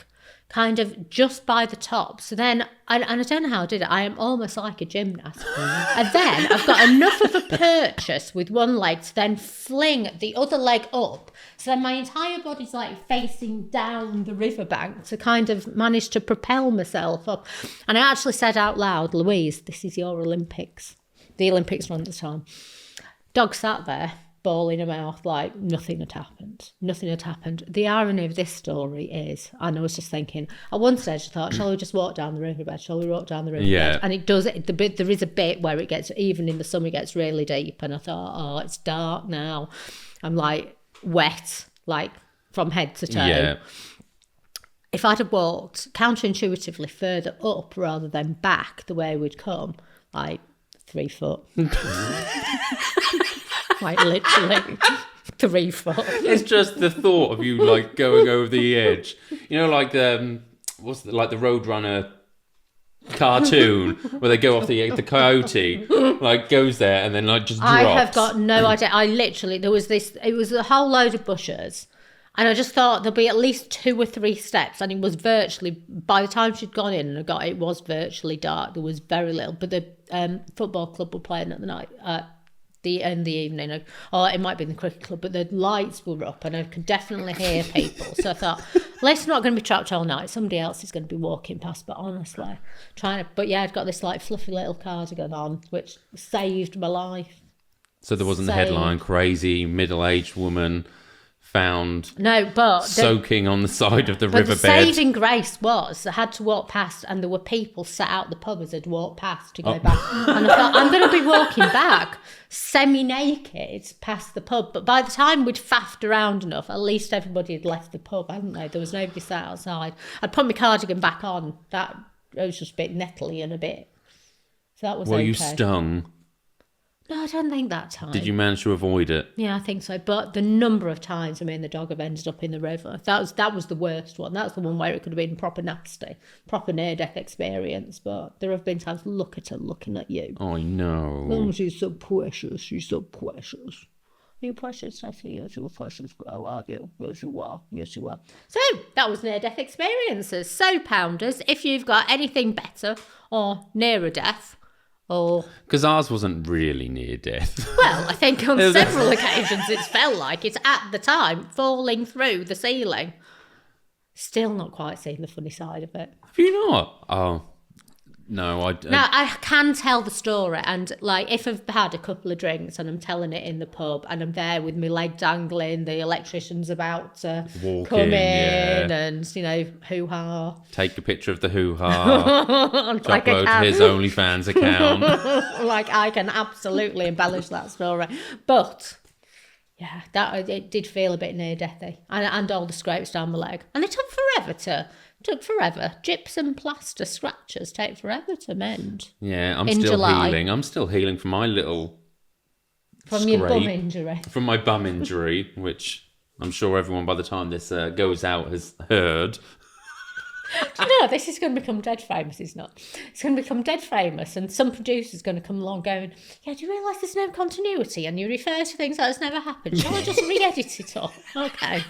kind of just by the top. So then, and I don't know how I did it, I am almost like a gymnast. And then I've got enough of a purchase with one leg to then fling the other leg up. So then my entire body's like facing down the riverbank to kind of manage to propel myself up. And I actually said out loud, Louise, this is your Olympics. The Olympics were on at the time. Dog sat there, ball in her mouth, like nothing had happened. Nothing had happened. The irony of this story is, and I was just thinking, at one stage I thought, shall we just walk down the riverbed? Shall we walk down the riverbed? Yeah. And it does, there is a bit where it gets, even in the summer, it gets really deep. And I thought, oh, it's dark now. I'm like wet, like from head to toe. Yeah. If I'd have walked counterintuitively further up rather than back the way we'd come, like 3 foot. Like literally 3 foot. It's just the thought of you like going over the edge. You know, like the Roadrunner cartoon where they go off the coyote, like goes there and then like just drops. I have got no idea. I literally, there was this, it was a whole load of bushes. And I just thought there'll be at least 2 or 3 steps. And it was virtually, by the time she'd gone in and I got it, was virtually dark. There was very little. But the football club were playing at the night, in the evening. Or it might be in the cricket club, but the lights were up and I could definitely hear people. So I thought, let's not going to be trapped all night. Somebody else is going to be walking past. But honestly, but yeah, I'd got this like fluffy little cardigan on, which saved my life. So there wasn't the headline, crazy middle-aged woman found soaking on the side of the riverbed. The saving grace was I had to walk past and there were people sat out the pub as I'd walked past to go back. And I thought, I'm going to be walking back semi-naked past the pub. But by the time we'd faffed around enough, at least everybody had left the pub, hadn't they? There was nobody sat outside. I'd put my cardigan back on. That was just a bit nettly and a bit. So that was okay. Were you stung? No, I don't think that time. Did you manage to avoid it? Yeah, I think so. But the number of times, the dog have ended up in the river. That was the worst one. That's the one where it could have been proper nasty, proper near-death experience. But there have been times, look at her looking at you. Oh, no. Oh, she's so precious. She's so precious. Are you precious? I see you're a precious girl, aren't you? Yes, you are. Yes, you are. So, that was near-death experiences. So, Pounders, if you've got anything better or nearer death, because ours wasn't really near death. Well, I think on several occasions it's felt like it's at the time falling through the ceiling. Still not quite seeing the funny side of it. Have you not? Oh, no. Now, I can tell the story, and like if I've had a couple of drinks and I'm telling it in the pub and I'm there with my leg dangling, the electrician's about to come in and, hoo-ha. Take a picture of the hoo-ha. Upload his OnlyFans account. Like I can absolutely embellish that story. But yeah, it did feel a bit near-deathy. And all the scrapes down my leg. And it took forever. Gypsum plaster scratches take forever to mend. Yeah, I'm still healing. I'm still healing from my little your bum injury. From my bum injury, which I'm sure everyone by the time this goes out has heard. Do you know, this is going to become dead famous, it's not. It's going to become dead famous and some producer's going to come along going, yeah, do you realise there's no continuity and you refer to things that has never happened? Shall I just re-edit it all? Okay.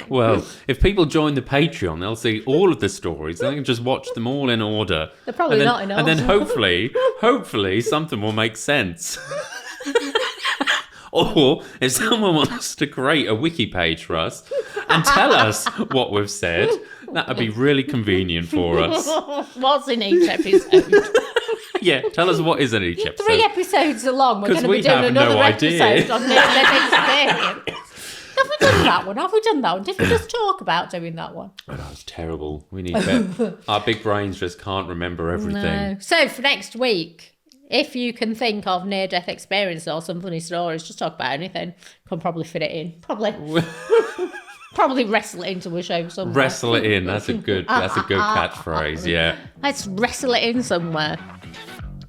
Well, if people join the Patreon, they'll see all of the stories. They can just watch them all in order. They're probably not in order. And then hopefully something will make sense. Or if someone wants to create a wiki page for us and tell us what we've said, That would be really convenient for us. What's in each episode? Yeah, tell us what is in each episode. 3 episodes along. We're 'Cause going to be we doing have another no idea. episode on near-death experience. Have we done that one? Have we done that one? Did we just talk about doing that one? Oh, that was terrible. We need better. Our big brains just can't remember everything. No. So for next week, if you can think of near-death experience or some funny stories, just talk about anything. Can probably fit it in. Probably wrestle it into a show somewhere. Wrestle it in. That's a good catchphrase. Yeah. Let's wrestle it in somewhere.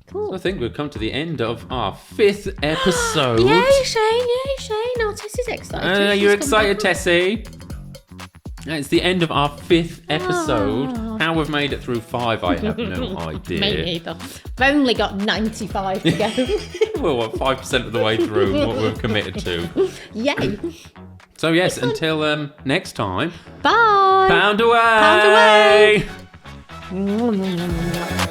Cool. I think we've come to the end of our 5th episode. Yay, Shane! Oh, Tessie's excited. You're excited, Tessie? It's the end of our 5th episode. How we've made it through 5, I have no idea. Me neither. I've only got 95 to go. We're 5% of the way through what we've committed to. Yay! So yes, until next time. Bye! Pound away! Pound away!